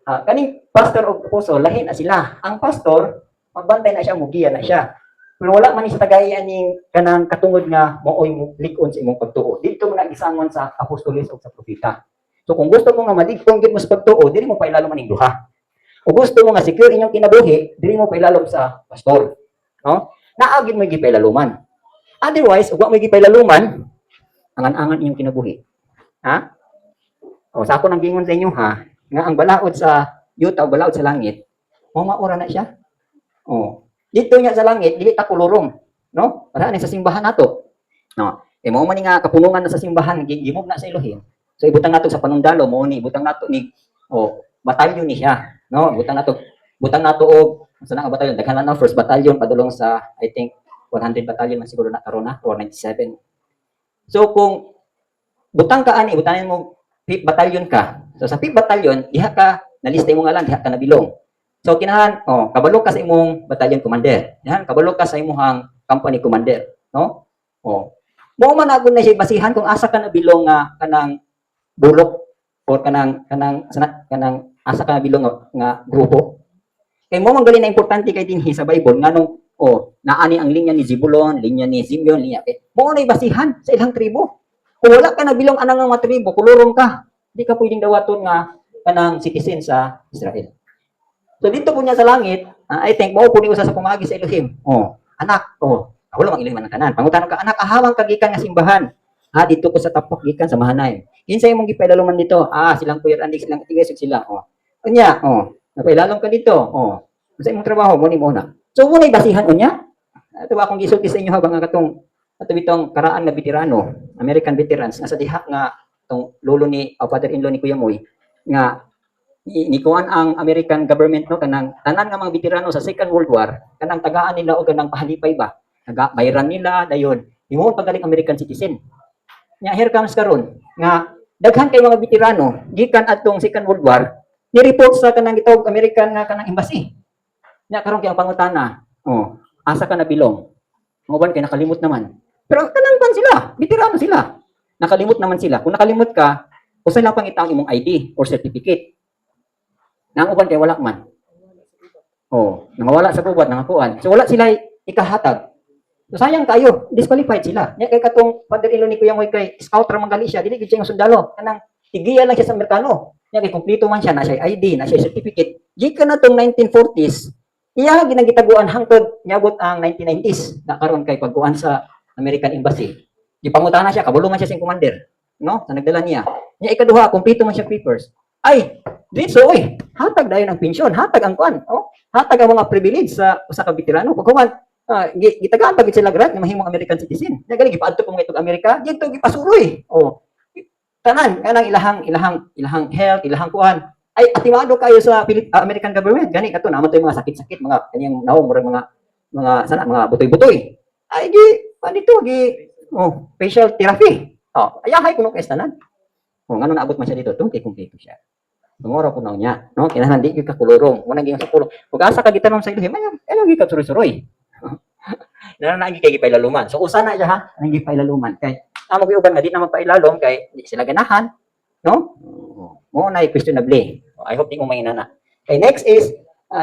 Kaning pastor o apostle lahi na sila. Ang pastor magbantay na siya, mugiya na siya. Pero wala man ni sa tagayan ning kanang katungod nga mooy lig-on sa imong pagtuo. Dito mo na gisangon sa apostolis o sa propeta. So kung gusto mo nga malig-on gid mo sa pagtuo, dili mo pailalo man ning duha. Kung gusto mo nga secure inyong kinabuhi, dili mo pailalom sa pastor. No? Naagid mo gipailaluman. Otherwise, ug wa mo gipailaluman, angan-angan inyong kinabuhi. Ha? Sa ako nang gingon sa inyo ha, nga ang balaod sa yuta o balaod sa langit, maura na siya. Dito niya sa langit, dili ta kulurong, no? Para sa simbahan nato. No. Mao man nga kapunungan na sa simbahan, gimog na sa Elohim. So ibutang nato sa panundalo, mo ni ibutang nato ni batalyon ni siya. No, butang nato og sa nga batalyon, daghan na first battalion padulong sa I think 100 battalion man siguro na karon na or 97. So kung butang ka ani, butanin mo 5th battalion ka. So sa 5th battalion, diha ka nalista mo nga lang, diha ka nabilong. So kinahan, kabalo ka sa imong battalion commander. Diha kabalo ka sa imong company commander, no? Mo man agon na siya basihan kung asa ka nabilong nga kanang bulok or kanang asa ka nabilong nga grupo. Kay mo manggali na importante kay dinhi sa Bible nganong naani ang linya ni Zebulon, linya ni Simeon, linya kay mo na basihan sa ilang tribo. Kung wala ka na bilong anang mga tribo, kulurong ka. Di ka pwedeng dawaton nga kanang citizen sa Israel. So dito po niya sa langit, I think mo puni usa sa pumagi sa Elohim. Anak, wala mang Elohim ang tanan. Pangutanon ka, anak, ahawang kagikan nga simbahan. Dito ko sa tapok gikan sa Mahanay. Kinsa imong gipailaluman dito? Silang Kuya Randy, silang Tigesog sila. Unya, napailalom ka dito. Sa imong trabaho mo ni mo na. So mo basihan unya. Ato akong gisulti sa inyo habang katong ato bitong karaan nga veterano, American veterans nasa diha nga tong lolo ni father-in-law ni Kuya Moy nga ni kuan ang American government no kanang tanan nga mga veterano sa Second World War kanang tagaan nila og kanang pahalipay ba. Bayran nila dayon. Imo pagaling American citizen. Nya here comes karon nga daghan kay mga veterano gikan adtong Second World War ni-report sa kanang gitawag American nga kanang embassy. Nya karon kay ang pangutana, asa ka nabilong? Mo ban kay nakalimot naman. Pero kanang ban sila, veterano sila. Nakalimot naman sila. Kung nakalimot ka, usa lang pangita ang imong ID or certificate. Nang uban kay wala man. Nangawala sa gubat, nangakuan. So wala sila ikahatag. So sayang kayo, disqualified sila. Nya kay katong father-in-law ni Kuya Moy kay scout ra manggali siya, dili gid siya sundalo. Kanang tigiya lang siya sa merkano. Nya kay kumpleto man siya, na siya ID, na siya certificate. Gikan na tong 1940s, iya ginagitaguan hangtod niabot ang 1990s na karon kay pagkuan sa American Embassy. Gipangutana siya, kabalo man siya sing commander, no? Sa nagdala niya. Nya ikaduha, kumpleto man siya papers. Ay, dito hatag dayon ang pensyon, hatag ang kuan, hatag ang mga privilege sa usa ka veterano. Pagkuman, gitagaan pagit sila grant nga mahimong American citizen. Nya gali gipaadto po mga itong Amerika, dito gipasuroy. Tanan kanang ilahang health, ilahang kuan ay atimado kayo sa American government gani kato naman to mga sakit-sakit mga kaniyang nawong mga butoy-butoy ay dito facial therapy ayahay kuno kay tanan ngano naabot man siya dito tungkay kumpleto siya mangoro kuno niya no kinahanglan di gyud ka kulurong mo nang gyud sa kulong ug asa ka gitanom sa Elohim ay gyud ka suroy-suroy na kay gipailaluman so usa na siya ha ang gipailaluman kay amo gyud nga di na magpailalom kay di sila ganahan no mo na questionable. I hope di mo mainana. Okay, next is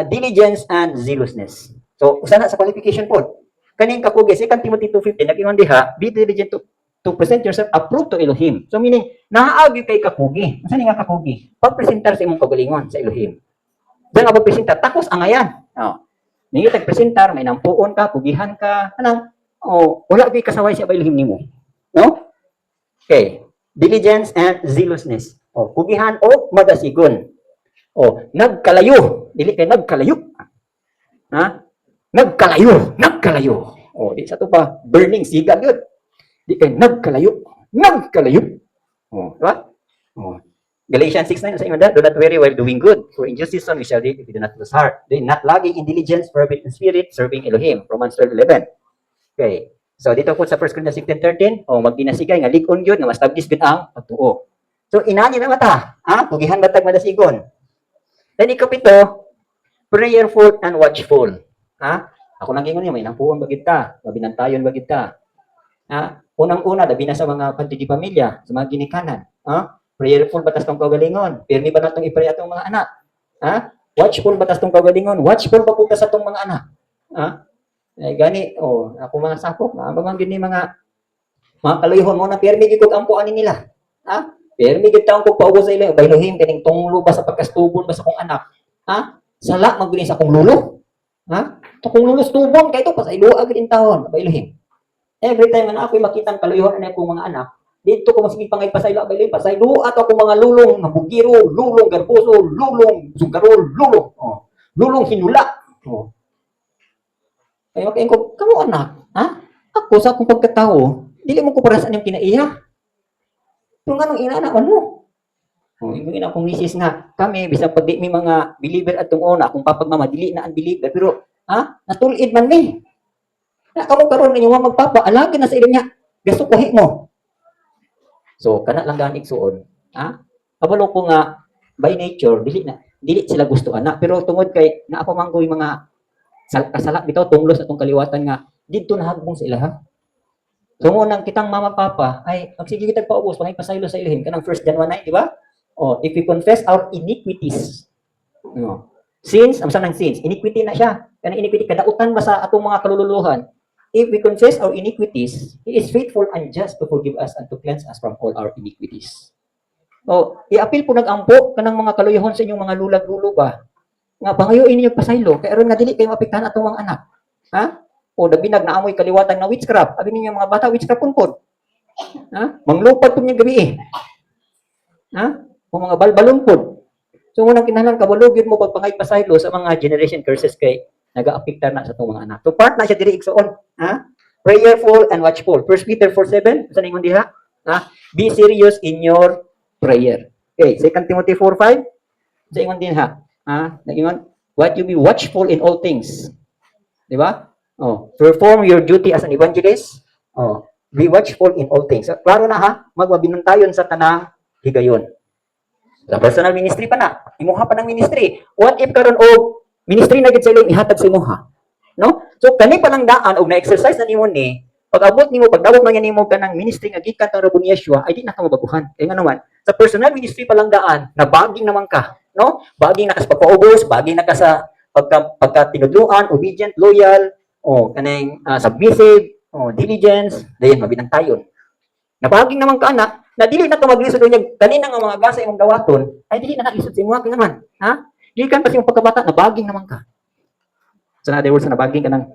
diligence and zealousness. So, usa na sa qualification po. Kaning kakugi, 2 Timothy 2:15, nag-ingon diha, be diligent to present yourself approved to Elohim. So, meaning, naaagi kay kakugi. Usa ni nga kakugi? Pagpresentar sa imong kagalingon sa Elohim. Diyan nga pagpresentar, takos ang ayan. Ningi tag-presentar, may nampuon ka, pugihan ka, anang, wala kay kasaway sa Elohim nimo. No? Okay. Diligence and zealousness. Pugihan o madasigon. Nagkalayo. Dili kay nagkalayo. Nagkalayo. Di sa to pa burning siga gyud. Di kay nagkalayo. Diba? Galatians 6:9 sa imong do not worry while doing good, for in due season we shall reap if we do not lose heart. Do not lagging in diligence, fervent in spirit, serving Elohim. Romans 12:11. Okay. So dito po sa 1 Corinthians 16:13, magdinasigay nga lig-on gyud nga mas establish gud ang pagtuo. So, inani na mata. Pugihan batag madasigon. Then, ikapito, prayerful and watchful. Ako lang gingon niya, may nampuon bagid ta, mabinantayon bagid ta. Unang-una, labi na sa mga pantigi pamilya, sa mga ginikanan. Prayerful batas tong kagalingon. Pirmi ba natong i-pray atong mga anak? Watchful batas tong kagalingon. Watchful pa po ta sa atong mga anak. Gani, ako mga sapok, mga gini mga kalayhon mo na pirmi gid kog ampuan nila. Pero may gitawang kong paubo sa ilo, Elohim, kaning tunglo ba sa pagkastubon ba sa kong anak? Sala, magunin sa kong lulo? Ito kong lulo stubon, kaya ito, pasailuwa agad yung taon, Elohim. Every time na ako'y makitang kalayuhan na akong mga anak, dito ko masigig pangay pasailuwa, Elohim, pasailuwa ato akong mga lulong, nabugiro, lulong garpuso, lulong sugarol, lulong hinula. Kaya makain ko, kamo anak, ako sa akong pagkatao, dili mo ko para saan yung kinaiya. Kung anong inanaman mo. Yung ina kong misis nga, kami, bisang pag di may mga believer at itong una, kung papagmamadili na unbeliever, pero, natulid man mi. Kamu karon ninyo nga magpapa, alagin na sa ilang niya, gasto kuhi mo. So, kana lang ganig suon. Kabalo ko nga, by nature, dili sila gusto anak, pero tungod kay, naapamanggoy mga kasala, bitaw, tunglos atong kaliwatan nga, dito nahagbong sa ilaha. So, nang kitang mama papa, ay, magsige kitang paubos, pangay pasaylo sa Elohim, kanang 1 John 1:9, di ba? If we confess our iniquities, Sins, ang nang sins, iniquity na siya. Kana iniquity kadautan ba sa atong mga kalululuhan? If we confess our iniquities, He is faithful and just to forgive us and to cleanse us from all our iniquities. O, i-apil po nag-ampo kanang mga kaluyahon sa inyong mga lulag-lulo ba? Nga pangayoin ninyo pasaylo, kaya ron nga dili kayo mapiktahan atong mga anak. Ha? O dabinag na amoy kaliwatan na witchcraft. Abi ninyo mga bata witchcraft pun. Ha? Manglupad pun yung gabi eh. Ha? O mga balbalon pun. So unang kinahanglan kabulog yun mo pagpangay pasaylo sa mga generation curses kay naga-apekta na sa itong mga anak. So part na siya diri igsoon. Ha? Prayerful and watchful. 1 Peter 4:7, saan ingon diha? Ha? Be serious in your prayer. Okay, 2 Timothy 4:5, sa ingon din ha. Ha? Nagingon, what you be watchful in all things. Di ba? Oh, perform your duty as an evangelist. Oh, be watchful in all things. So, klaro na ha, magmabinantayon sa tanang higayon. Sa personal ministry pa na, imuha pa ng ministry. What if karon og ministry na gid sa ilang ihatag sa imuha? No? So kani pa lang daan og na-exercise na nimo ni, pag abot nimo, pag dawat man nimo kanang ministry nga gikan ta Rabon Yeshua, ay di na ka mabaguhan. Kaya nga naman, sa personal ministry pa lang daan, nabaging naman ka, no? Baging na ka sa pagpaubos, baging na ka sa pagkatinudluan, obedient, loyal, o kanang submissive, o diligence, dayon mabinantayon. Nabaging naman ka anak, na dili na ka maglisod niya kanina nga mga gasa imong dawaton, ay dili na nakisod sa imong naman, ha? Dili kan pa imong pagkabata, nabaging naman ka. So, in other words, nabaging ka ng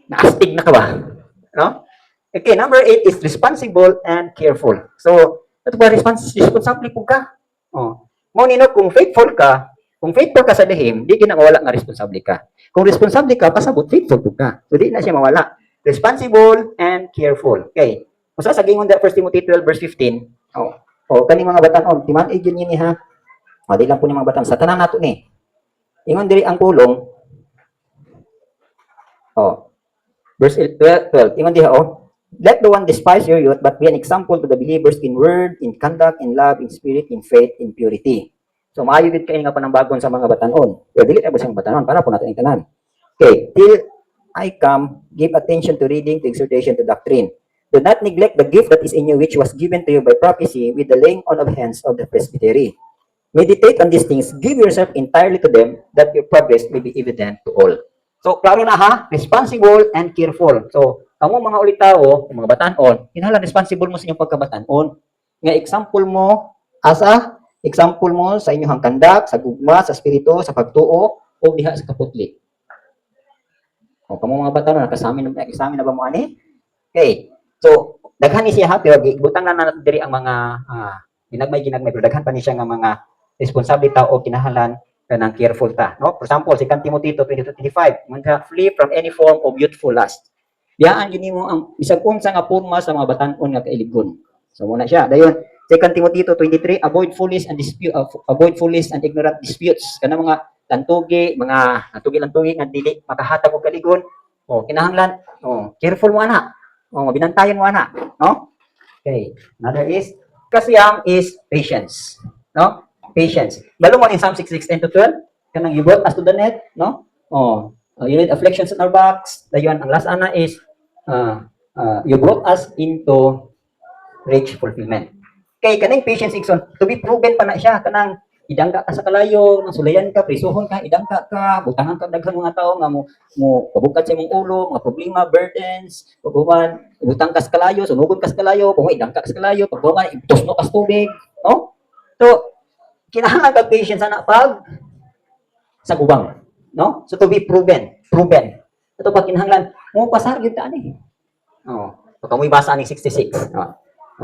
naastig na ka ba? No? Okay, number 8 is responsible and careful. So, ito ba, responsable po ka? Oh. Mo nino, kung faithful ka sa lihim, di ka na mawala nga responsable ka. Kung responsable ka, pasabot, faithful po ka. So, di na siya mawala. Responsible and careful. Okay. Kung sa gingon da 1 Timothy 12 verse 15, kani mga batan-on, timan igyon yun ha. Di lang po ni mga batan. Sa tanan nato ni. Ingon diri ang pulong, verse 12, ingon diha let the one despise your youth, but be an example to the believers in word, in conduct, in love, in spirit, in faith, in purity. So, maayo gid kay nga panambagon sa mga batanon. Pero dili ta ba siyang batanon para po natin tanan. Okay, till I come, give attention to reading, to exhortation, to doctrine. Do not neglect the gift that is in you, which was given to you by prophecy with the laying on of hands of the presbytery. Meditate on these things, give yourself entirely to them, that your progress may be evident to all. So, klaro na ha, responsible and careful. So, kamo mga ulitaw, mga batanon, kinahanglan responsible mo sa inyong pagkabatanon. Nga example mo, example mo sa inyong conduct, sa gugma, sa spirito, sa pagtuo, o diha sa kaputli. O, kamo mga batanon, nakasamin na ba mo ani? Okay. So, daghan ni siya ha, pero butang na natin diri ang mga ginagmay, pero daghan pa ni siya nga mga responsable tao o kinahanglan kanang careful ta, no? For example, 2 Timothy 2:25, mga flee from any form of youthful lust. Biyaan yun mo ang bisag unsa nga porma sa mga batan-on nga kailigon. So muna siya. Dayon 2 Timothy 2:23, avoid foolish and ignorant disputes. Kana mga lantugi, mga lantugi nga dili makahatag og kaligon. Kinahanglan, careful mo ana. Mabinantayan mo ana, no? Okay. Another is kasiyang is patience, no? Patience. Balo mo in Psalm 66:10-12, kanang you brought us to the net, no? You need afflictions in our backs. Dayon ang last ana is you brought us into rich fulfillment. Kay kanang patience ikson to be proven pa na siya kanang idangga ka sa kalayo, nang sulayan ka, prisuhon ka, idangga ka, butangan ka daghang mga tao nga mo pabukad sa imong ulo, mga problema, burdens, paghuman, ibutang ka sa kalayo, sunugon ka sa kalayo, kung idangga ka sa kalayo, paghuman itusno ka sa tubig, no? So kinahanglan ka patience ana pag sa gubang, no? So to be proven. Ito pag kinahanglan mo pasar gyud ta ani. Pag mo ibasa ani 66.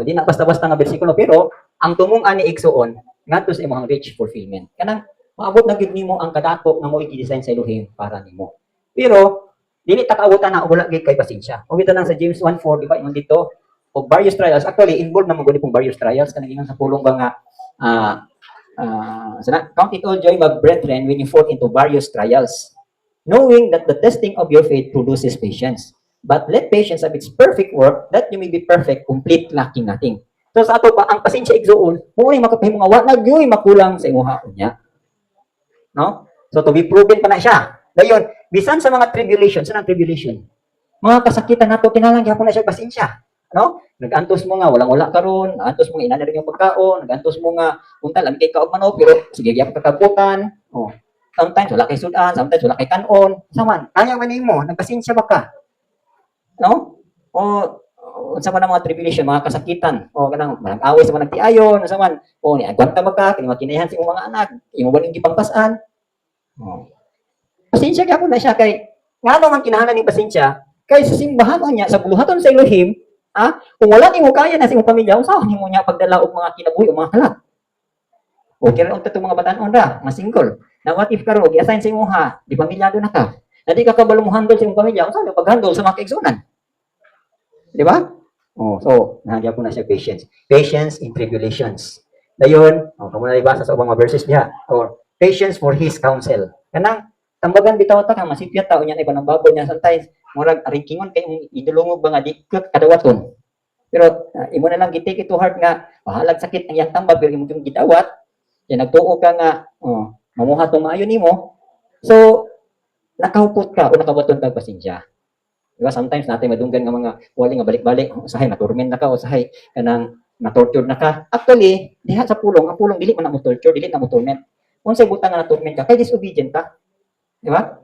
Di na basta-basta nga bersikulo, pero ang tumong ani igsuon ngadto sa imong rich fulfillment. Kanang maabot na gyud nimo ang kadako nga mo i-design sa Elohim para nimo. Pero dili ta kaabutan na wala gyud kay pasensya. Kung lang sa James 1:4, di ba, ingon dito, og various trials. Actually, involved na mo guni pong various trials kanang ingon sa pulong ba nga count it all joy, my brethren, when you fall into various trials, knowing that the testing of your faith produces patience. But let patience have its perfect work, that you may be perfect, complete, lacking nothing. So sa ato pa, ang pasensya igsuon, muna makapahimo nga wa nagyoy makulang sa imuha unya. No? So to be proven pa na siya. Dayon, bisan sa mga tribulation, sa tribulation, mga kasakitan nato kinahanglan gyapon na siya pasensya. No? Nagantos mo nga walang-wala karon, nagantos mo nga ina na rin yung pagkaon, nagantos mo nga unta lang kay kaog manok pero sige gyapon kakabutan. Sometimes wala kay sudan, sometimes wala kay kanon. Saman, kaya man nimo, nagpasensya ba ka? No? O unsa man ang mga tribulation, mga kasakitan, o kanang away sa mga nagtiayon, unsa man, o ni agwanta ba ka, kini makinayan sa imong mga anak, imo ba ning gipangpasan? O. Pasensya gyapon na siya kay ngano man kinahanglan ning pasensya kay sa simbahan niya sa buluhaton sa Elohim, kung wala nimo kaya na sa imong pamilya, unsa nimo niya pagdala og mga kinabuhi o mga kalat? O kira unta tong mga batan-on ra, mga single. Na what if karon gi-assign sa imuha, di pamilyado na ka. Na di ka kabalo mo handle sa imong pamilya, unsa mo pag-handle sa mga kaigsunan? Di ba? Oh, so nandiyan po na siya patience. Patience in tribulations. Dayon, kamo na ibasa sa ubang mga verses niya. Or patience for his counsel. Kanang tambagan bitaw ta kang masipyat ta unya na ipanambago niya sometimes murag aringkingon kay idulungog ba nga di kadawaton. Pero imo na lang gitake it to heart nga bahalag sakit ang iyang tambag pero imo yung gidawat. Kaya nagtuo ka nga mamuha tong maayo nimo. So nakahupot ka o nakabaton ka pasensya. Diba? Sometimes natin madunggan nga mga wali nga balik-balik, usahay naturmen na ka, usahay kanang na-torture na ka. Actually, diha sa pulong, ang pulong dili man na mo torture, dili na mo torment. Unsay butang nga na-torment ka, kay disobedient ka. Di ba?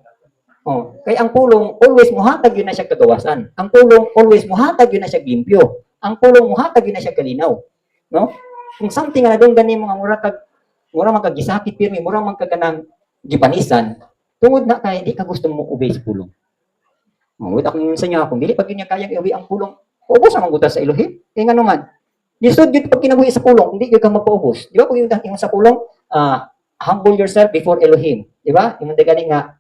Kay ang pulong always muhatag yun na siya kagawasan. Ang pulong always muhatag yun na siya limpyo. Ang pulong muhatag yun na siya kalinaw. No? Kung something nga nadunggan nimo nga mura man kag gisakit pirmi, mura man kag kanang gipanisan, tungod na kay di ka gusto mo obey sa pulong. Wait ako minsan niya, kung dili pag niya kayang iuwi ang pulong, paubos ang gutas sa Elohim. Kaya nga naman, lisod yun pag kinabuhi sa pulong, hindi yun ka magpaubos. Di ba kung yung sa pulong, humble yourself before Elohim. Di ba? Yung galing nga,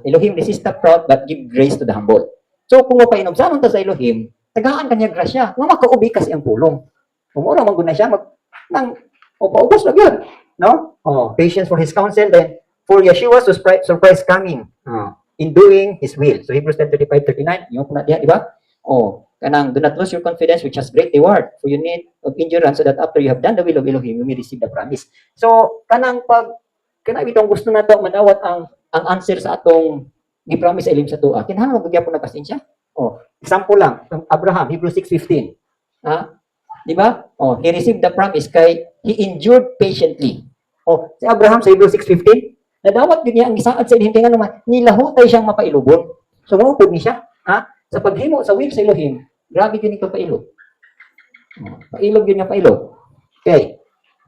Elohim resist the proud but give grace to the humble. So kung mapainom sa ta sa Elohim, tagaan kanya grasya, nga makaubi kasi ang pulong. Umura maguna siya, paubos lang yun. No? Patience for his counsel, then for Yeshua's surprise coming. In doing His will. So Hebrews 10:35-39, yung po na diha, di ba? Kanang do not lose your confidence which has great reward, for you need of endurance so that after you have done the will of Elohim, you may receive the promise. So kanang kanang itong gusto na to madawat ang answer sa atong gi-promise sa Elohim sa tuwa. Kinahanglan magyapon na pasensya. Example lang, Abraham, Hebrews 6:15. Di ba? He received the promise kay he endured patiently. Si Abraham sa Hebrews 6:15, nadawat yun niya ang isaad sa Elohim, kaya naman, nilahutay siyang mapailubon. So, mapupod ni siya. Sa paghimo sa will sa Elohim, grabe yun ito pailog. Pailog yun niya pailog. Okay.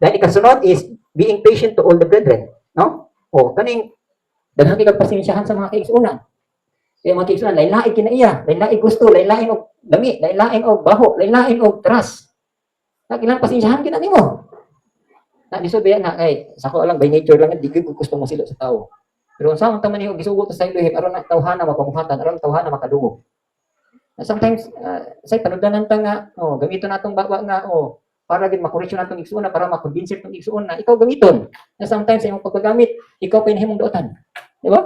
Then, ikasunod is being patient to all the brethren. No? Kaning, daghang kagpasensyahan sa mga kaigsunan. Kaya mga kaigsunan, lain-lain kinaiya, lain-lain gusto, lain-lain og dami, lain-lain og baho, lain-lain og trust. Ilang pasensyahan kita nimo. Disobey na kay sa ko lang by nature lang di gyud gusto mo sila sa tao. Pero unsa man taman niyo gisugot sa Elohim aron na tawhana mapamuhatan, aron tawhana makadungog. Sometimes say panudanan ta nga gamiton natong baba nga para gid makorreksyon natong igsuon para makonvince tong igsuon na ikaw gamiton. Sometimes sa imong paggamit ikaw pa himong duotan. Di ba?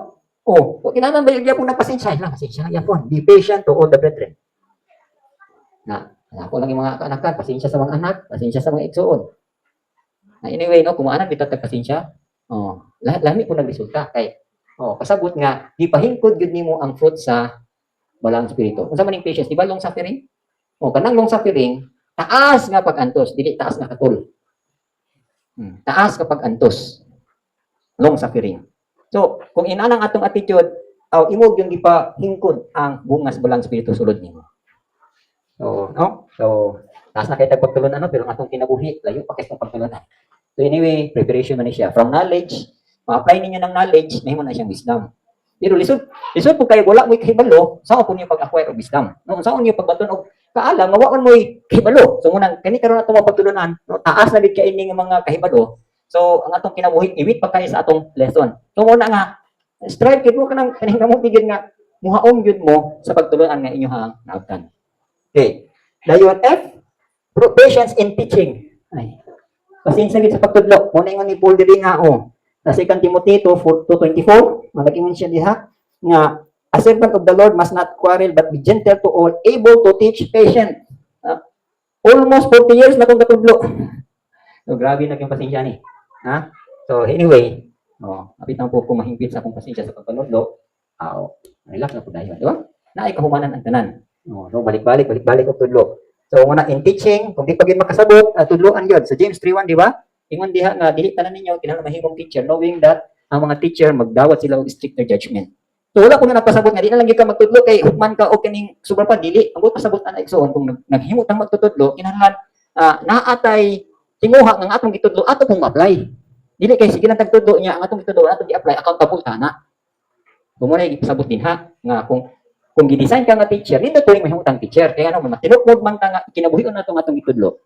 Kinahanglan ba gyapon na pasensya lang, pasensya gyapon. Be patient to all the brethren. Ako lang yung mga kaanak, pasensya sa mga anak, pasensya sa mga igsuon. Anyway, kung maanak dito tagpasensya, lami po nagresulta kay kasabot nga gipahingkod gyud nimo ang fruit sa balang espiritu. Unsa man ning patience, di ba long suffering? Kanang long suffering, taas nga pag-antos, dili taas nga katul. Taas nga pag-antos. Long suffering. So, kung inanang atong attitude, imo gyud gipahingkod ang bunga sa balang espiritu sulod nimo. So, taas na kay tagpagtulunan pero atong kinabuhi layo pa kay pagtulunan. So anyway, preparation man siya. From knowledge, ma-apply ninyo ng knowledge, mahimo na siyang wisdom. Pero lisod po kayo wala mo kahibalo, saan po niyo pag-acquire og wisdom? Saan niyo pagbaton og kaalam, mawaan mo kahibalo. So munang kani karon ato mapagtulunan, taas na gid kay ining mga kahibalo. So ang atong kinabuhi iwit pa kayo sa atong lesson. So muna nga strive gid mo kanang kanang gid nga muhaon gid mo sa pagtulunan nga inyohang naabtan. Okay. Dayon F, patience in teaching. Pasensya gid sa pagtudlo. Muna ingon ni Paul diri nga sa 2 Timothy 2:24, malagi man siya diha nga a servant of the Lord must not quarrel but be gentle to all, able to teach, patient. Almost 40 years na kong katudlo. So grabe na yung pasensya ni. So anyway, apit ang po ko mahimpit sa akong pasensya sa pagtudlo. Relax na po dayon, di ba? Naay kahumanan ang tanan. So balik-balik og tudlo. So muna in teaching, kung di pa gyud makasabot, tudloan gyud. So James 3:1, di ba? Ingon diha nga dili tanan ninyo kinahanglan mahimong teacher knowing that ang mga teacher magdawat sila og stricter judgment. So wala ko na napasabot nga di na lang gyud ka magtudlo kay hukman ka o kining sobra pa dili ambot pasabot ana igsoon kung naghimo tang magtutudlo kinahanglan naatay tinguha nga atong gitudlo ato kung apply. Dili kay sige lang tagtudlo niya ang atong gitudlo ato gi-apply accountable ta na. Kung mo na ipasabot din ha nga kung gi-design ka nga teacher, dito tuwing mahimutang teacher. Kaya ano, matinukmod man ka nga kinabuhion nato nga atong gitudlo.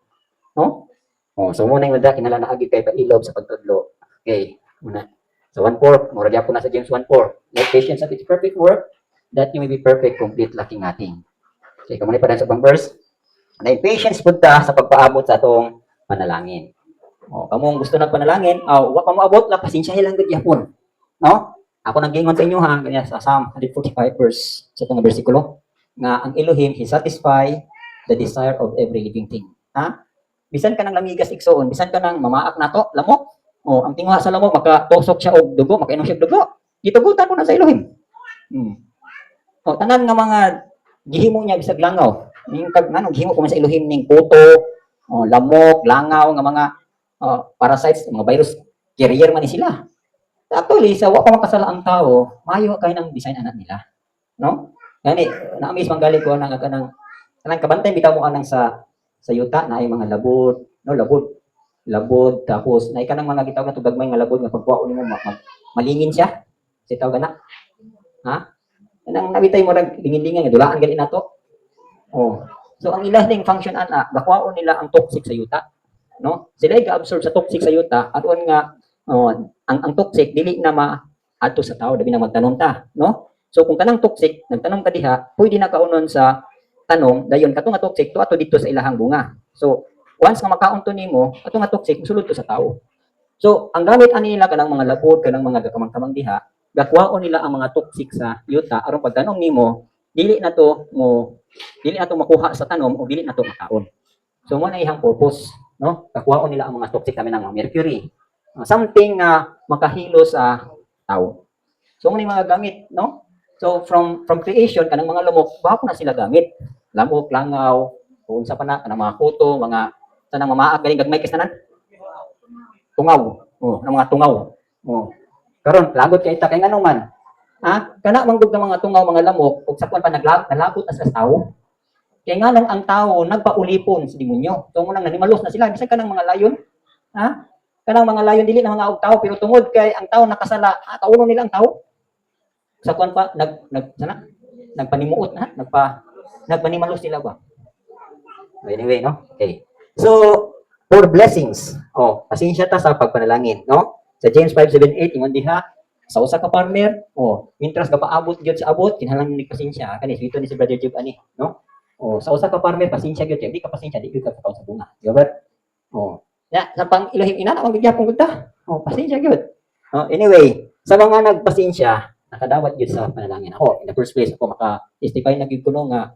No? Oh, so muna yung mada kinala na agi kay pailob sa pagtudlo. Okay, muna. So 1-4, mura gyapon na sa James 1-4. Let patience at its perfect work, that you may be perfect, complete, lacking nothing. Okay, kamo ni pa sa bang verse. Na patience pud ta sa pagpaabot sa atong panalangin. Oh, kamo gusto na panalangin, wa pa moabot la pasensya lang gud gyapon. No? Ako naggingon sa inyo ha, ganyan sa Psalm 145 verse sa itong bersikulo nga ang Elohim, He satisfy the desire of every living thing. Ha? Bisan ka nang lamigas igsoon, bisan ka nang mamaak nato, lamok, o ang tinguha sa lamok makatusok siya og dugo, makainom siya og dugo. Gitugutan mo na sa Elohim. O tanan nga mga gihimo niya bisag langaw. Ning kag nganong gihimo ko man sa Elohim ning puto, lamok, langaw nga mga parasites, mga virus carrier man ni sila. Actually, sa wa pa makasala ang tao, mayo kay nang design anak nila. No? Gani, na-amaze man gali ko nang kanang kabantay bitaw mo anang sa yuta na ay mga labod, no, labod tapos na ikanang mga gitawag na to gagmay nga labod nga pagkuha nimo malingin siya. Si tawag na. Ha? Kanang nabitay mo rag lingin-lingin nga dulaan gali nato. Oh. So ang ilang ding function ana, gakuha nila ang toxic sa yuta. No? Sila ga-absorb sa toxic sa yuta aron nga ang toxic dili na maadto sa tao dabi na magtanom ta, no? So kung kanang toxic nagtanom ka diha, pwede na kaunon sa tanom dayon kato nga toxic to ato dito sa ilahang bunga. So once nga makaon to nimo, ato nga toxic sulod to sa tao. So ang gamit ani nila kanang mga labod kanang mga gakamang-kamang diha, gakwaon nila ang mga toxic sa yuta aron pagtanom nimo, dili na to makuha sa tanom o dili na to makaon. So mo na ihang purpose, no? Gakwaon nila ang mga toxic kami ng mercury. Something makahilo sa tao. So mga mga gamit, no? So from creation kanang mga lamok, bago na sila gamit. Lamok, langaw, unsa pa na kanang mga kuto, mga sanang mamaag galing gagmay kisanan. Tungaw. Ang mga tungaw. Karon lagot kay ta kay nganong man. Kana manggug ng mga tungaw, mga lamok, ug sa kuan pa naglagot na sa tao. Kay nganong ang tao nagpaulipon sa demonyo. So mo nang nanimalos na sila bisag kanang mga layon. Kanang mga layon dili na mga og tao pero tungod kay ang tao nakasala, kauno nila ang tao. Sa kuan pa nagpanimuot nagpanimalos sila ba. Anyway, no? Okay. So, for blessings. Pasensya ta sa pagpanalangin, no? Sa James 5:7-8 ingon diha, sa usa ka farmer, mintras gapaabot gyud sa abot, kinahanglan ni pasensya. Kani dito ni si Brother Jib ani, no? Sa usa ka farmer pasensya gyud, di ka pasensya di gyud ka sa bunga. Diba? Sa pang Elohim ina ang gyapon gud ta. Pasensya gyud. Anyway, sa mga nagpasensya, nakadawat gyud sa panalangin. Ako, in the first place, ako maka-testify na gyud kuno nga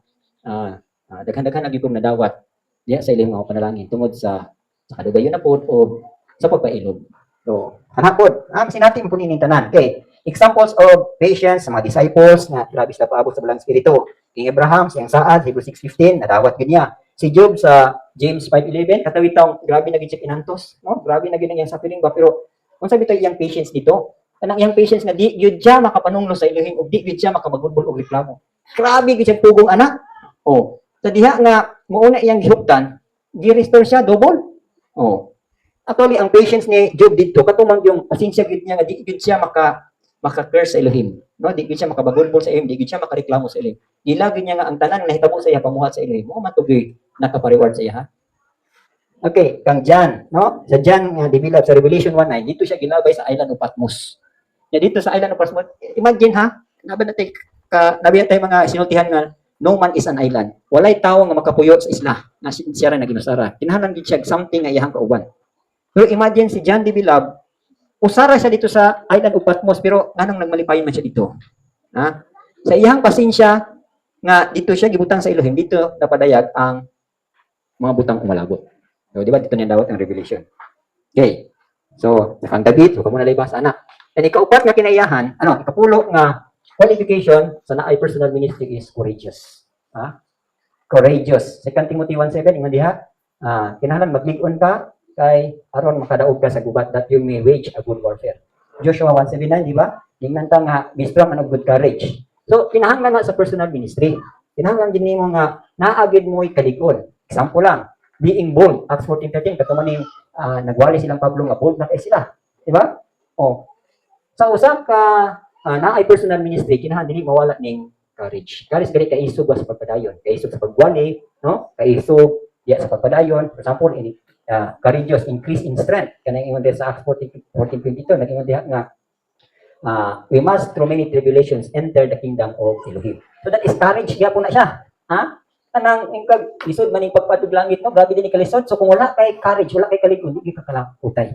daghan-daghan na gyud kong nadawat diya sa ilang mga panalangin tungod sa kadugayon na pod o sa pagpailog. So, hanapod, sinatin po nining tanan. Okay, examples of patience sa mga disciples na grabe sila paabot sa balang espiritu. King Abraham, siyang saad, Hebrews 6:15, nadawat gyud niya. Si Job sa James 5:11, katawid taong grabe na gyud siya inantos, no? Grabe na gyud ang suffering ba pero unsa bitaw iyang patience dito? Kanang iyang patience nga di gyud siya makapanunglo sa Elohim ug di gyud siya makabagulbol og reklamo. Grabe gyud siya pugong anak. Sa diha nga mouna iyang gihuptan, gi-restore siya double. Actually ang patience ni Job dito katumang yung pasensya gyud niya nga di gyud siya maka-curse sa Elohim. No, di gyud siya makabagulbol sa Elohim, di gyud siya makareklamo sa Elohim. Gila gyud niya nga ang tanan nahitabo sa iya pamuhat sa Elohim. Mo man to gyud naka-reward sa iya ha. Okay, kang John, no? Sa John nga develop sa Revelation 1:9, dito siya ginabay sa island of Patmos. Dito sa island of Patmos, imagine ha, nabi tay mga sinultihan nga no man is an island. Walay tawo nga makapuyo sa isla na siya ra naginusara. Kinahanglan gid siya something nga iyang kauban. Pero imagine si John the Beloved, usara siya dito sa island of Patmos pero nganong nagmalipayon man siya dito. Sa iyang pasensya nga dito siya gibutang sa Elohim, dito napadayag ang mga butang umalabot. So, di ba dito niya dawat ang revelation. Okay. So, ang David, so kamo na libas anak. And ikaupat nga kinaiyahan, ikapulo nga qualification sa naay personal ministry is courageous. Courageous. 2 Timothy 1:7 ingon diha, kinahanglan maglig-on ka kay aron makadaog ka sa gubat that you may wage a good warfare. Joshua 1:7, di ba? Tingnan ta nga, be strong and of good courage. So, kinahanglan nga sa personal ministry. Kinahanglan din mo nga, naagid mo'y kalikod. Example lang, being bold, Acts 14:13, katuman yung nagwali silang Pablo nga bold na kay sila. Di ba? O, sa usap ka, naay personal ministry, kinahanglan din mawala ning courage. Courage gali kaisog sa pagpadayon, kaisog sa pagwali, no? Kaisog sa pagpadayon. For example, courageous, increase in strength. Kanang ingon sa Acts 14:22, nag-ingon diha nga we must through many tribulations enter the kingdom of Elohim. So that is courage gyapon na siya. Ha? Kanang ingkag lisod man ning pagpatud langit, no? Grabe din ni kalisod. So kung wala kay courage, wala kay kaligod, di ka kalaputay.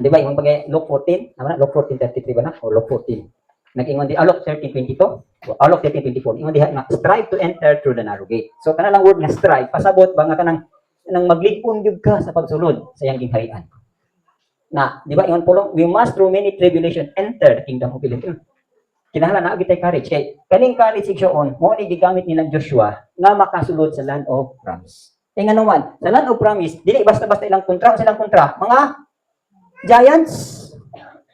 Di ba? Yung pag Luke 14, naman Luke 14:33 ba na? O Luke 14. Nag-ingon di Luke 13:22. Luke 13:24. Ingon diha nga strive to enter through the narrow gate. So kana lang word nga strive, pasabot ba nga kanang magligpon gyud ka sa pagsulod sa iyang gingharian. Na, di ba, ingon pulong, we must through many tribulation enter the kingdom of Elohim. Kinahanglan na agitay courage. Kay kaning courage igsoon, mo ni gigamit nilang Joshua nga makasulod sa land of promise. Kay nga naman, sa land of promise, dili basta-basta ilang kontra, mga giants.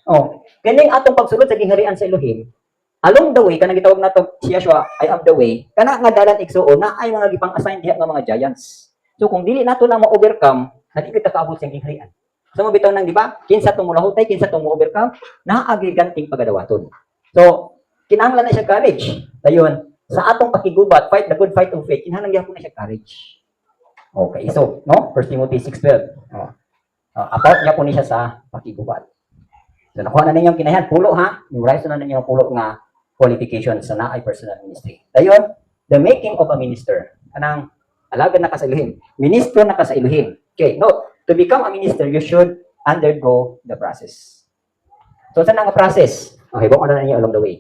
Oh, kaning atong pagsulod sa gingharian sa Elohim, along the way kanang gitawag nato si Joshua ay of the way, kana nga dalan igsoon na ay mga gipang-assign diha nga mga giants. So kung dili nato na ma-overcome, dili kita kaabot sa gingharian. So mabitaw nang di ba? Kinsa tong mulahutay, kinsa tong mo-overcome, naagiganting pagadawaton. So kinahanglan na siya courage. Dayon, sa atong pakigubat, fight the good fight of faith, kinahanglan gyapon na siya courage. Okay, so, no? 1 Timothy 6:12. About niya po niya sa pakigubat. So nakuha na ninyong kinayan, pulo ha? Memorize na ninyo pulo nga qualifications sa naay personal ministry. Dayon, the making of a minister. Anang alagad na ka sa Elohim. Ministro na ka sa Elohim. Okay, no. To become a minister, you should undergo the process. So, saan ang process? Okay, buko na ninyo along the way.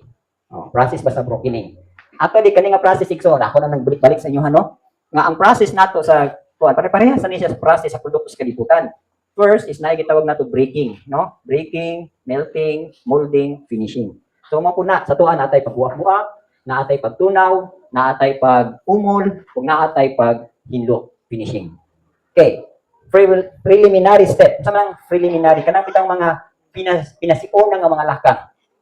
Process basta brokening. Actually, kaning nga process, ako na nang balik sa inyo, no? Nga ang process nato sa, pare-parehas sa niya sa process sa produkto sa kalibutan. First is gitawag nato breaking, no? Breaking, melting, molding, finishing. So, mo po na, sa tuan, naatay pagbuak-buak, naatay pagtunaw, naatay pag-umol, kung naatay pag-hinlo, finishing. Okay. Preliminary step. Sa mga preliminary, kanang bitang mga pinasiuna nga mga lakang.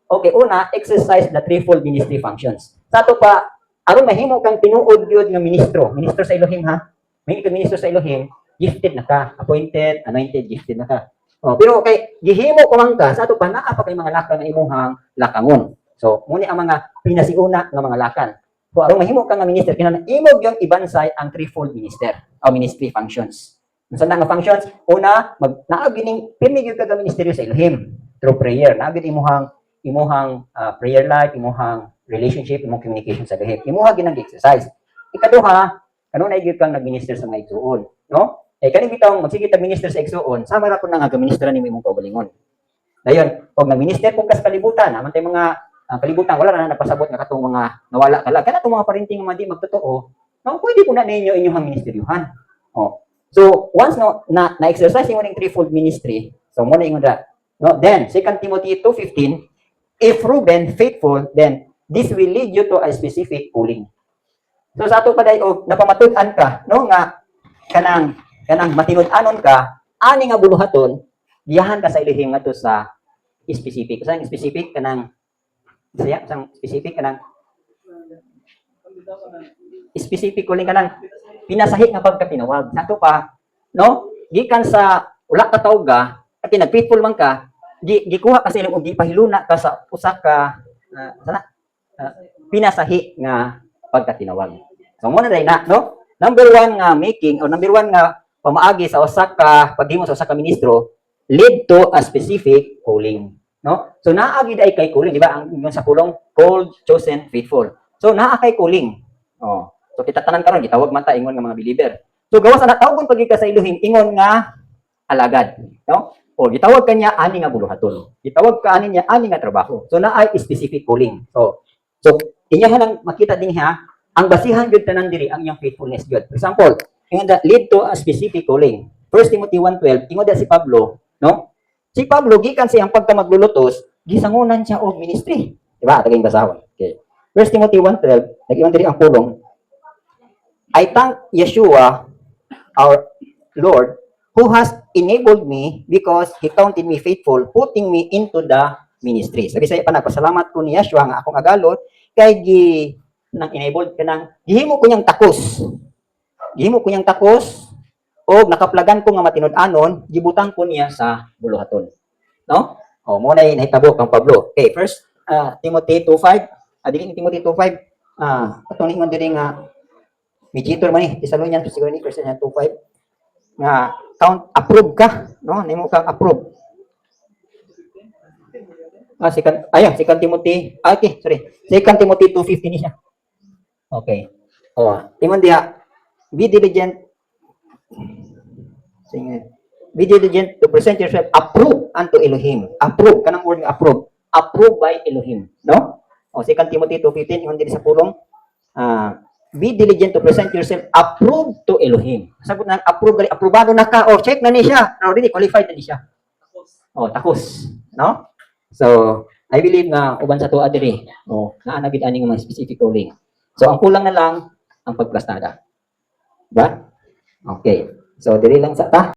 Okay, una, exercise the threefold ministry functions. Sa ato pa, aron mahimo kang tinuod gyud nga ministro sa Elohim ha. Mahimo kang ministro sa Elohim, gifted na ka, appointed, anointed, gifted na ka. Pero okay, gihimo ko man ka, sa ato pa naa pa kay mga lakang nga imuhang lakangon. So, muni ang mga pinasiuna nga mga lakan. So, aron mahimo kang nga minister, kinahanglan imo gyud ibansay ang threefold minister o ministry functions. Sa nga functions, una, naagining pirmi gyud ka nga ministeryo sa Elohim through prayer. Naagid imuhang prayer life, imuhang relationship, imong communication sa Elohim. Imuha ginang exercise. Ikaduha, kanunay gyud kang nagminister sa mga igsuon, no? Kani bitaw magsige tag minister sa igsuon, sama ra kun nga gaministra nimo imong kaugalingon. Dayon, pag nagminister kung kas kalibutan, amantay mga kalibutan wala na napasabot nga katong mga nawala kala. Kana tong mga parenting nga di magtotoo, no, pwede po na ninyo inyong ministeryohan. So, once na-exercise yung ning threefold ministry, so muna yung no? Then, 2 Timothy 2:15, if proven faithful, then this will lead you to a specific calling. So, sa ato pa dayo, napamatud-an ka, no? Nga, kanang matinud-anon ka, ani nga buluhaton, diyahan ka sa Elohim nga to sa specific. Sa specific, kanang specific, kanang specific calling kanang pinasahi nga pagkatinawag. Nato pa, no? Gikan sa wala ka tawga, at nag-faithful man ka, gikuha kasi ilang di pahiluna ka sa usa ka pinasahi nga pagkatinawag. So mo na dai na, no? Number 1 nga making o number 1 nga pamaagi sa usa ka paghimo sa usa ka ministro lead to a specific calling, no? So naagi dai kay calling, di ba? Ang sa kulong called, chosen, faithful. So naa kay calling. So kita tanan karon gitawag man ta ingon nga mga believer. So gawas ana tawgon pagi ka sa Elohim ingon nga alagad, no? O gitawag kanya ani nga buluhaton. Gitawag ka ani niya ani nga trabaho. So naay specific calling. So inyo lang makita din ha, ang basihan gyud tanan diri ang iyang faithfulness gyud. For example, ingon that lead to a specific calling. 1 Timothy 1:12 ingon da si Pablo, no? Si Pablo gikan siyang pagka maglulutos, gisangunan siya og ministry. Di ba? Tagaing basahon. Okay. 1 Timothy 1:12 nag-ingon diri ang pulong I thank Yeshua, our Lord, who has enabled me because he counted me faithful, putting me into the ministry. Sabi sa pa nagpasalamat ko ni Yeshua nga akong agalot kay nang enabled ka nang gihimo ko niyang takos. Gihimo ko niyang takos o nakaplagan ko nga matinud-anon, gibutang ko niya sa buluhaton. No? O mo na nahitabo kang Pablo. Okay, first Timothy 2:5. Dili Timothy 2:5. Atong ingon diri nga mediator man ni Thessalonians siguro ni 1 2:5 nga count approve ka, no? Nimo kang approve. Second Timothy. Okay, sorry. Second Timothy 2:15 ni siya. Okay. Timon diha, be diligent. Be diligent to present yourself approved unto Elohim. Approve, kanang word nga approve. Approved by Elohim, no? Second Timothy 2:15, ingon diri sa pulong, be diligent to present yourself approved to Elohim. Sagot na approve, aprobado na ka, check na ni siya. Already qualified na ni siya. Takos, no? So, I believe nga uban sa tuwa diri, naa na gid ani nga mga specific calling. So, ang kulang na lang ang pagplastada. Ba? Okay. So, diri lang sa ta.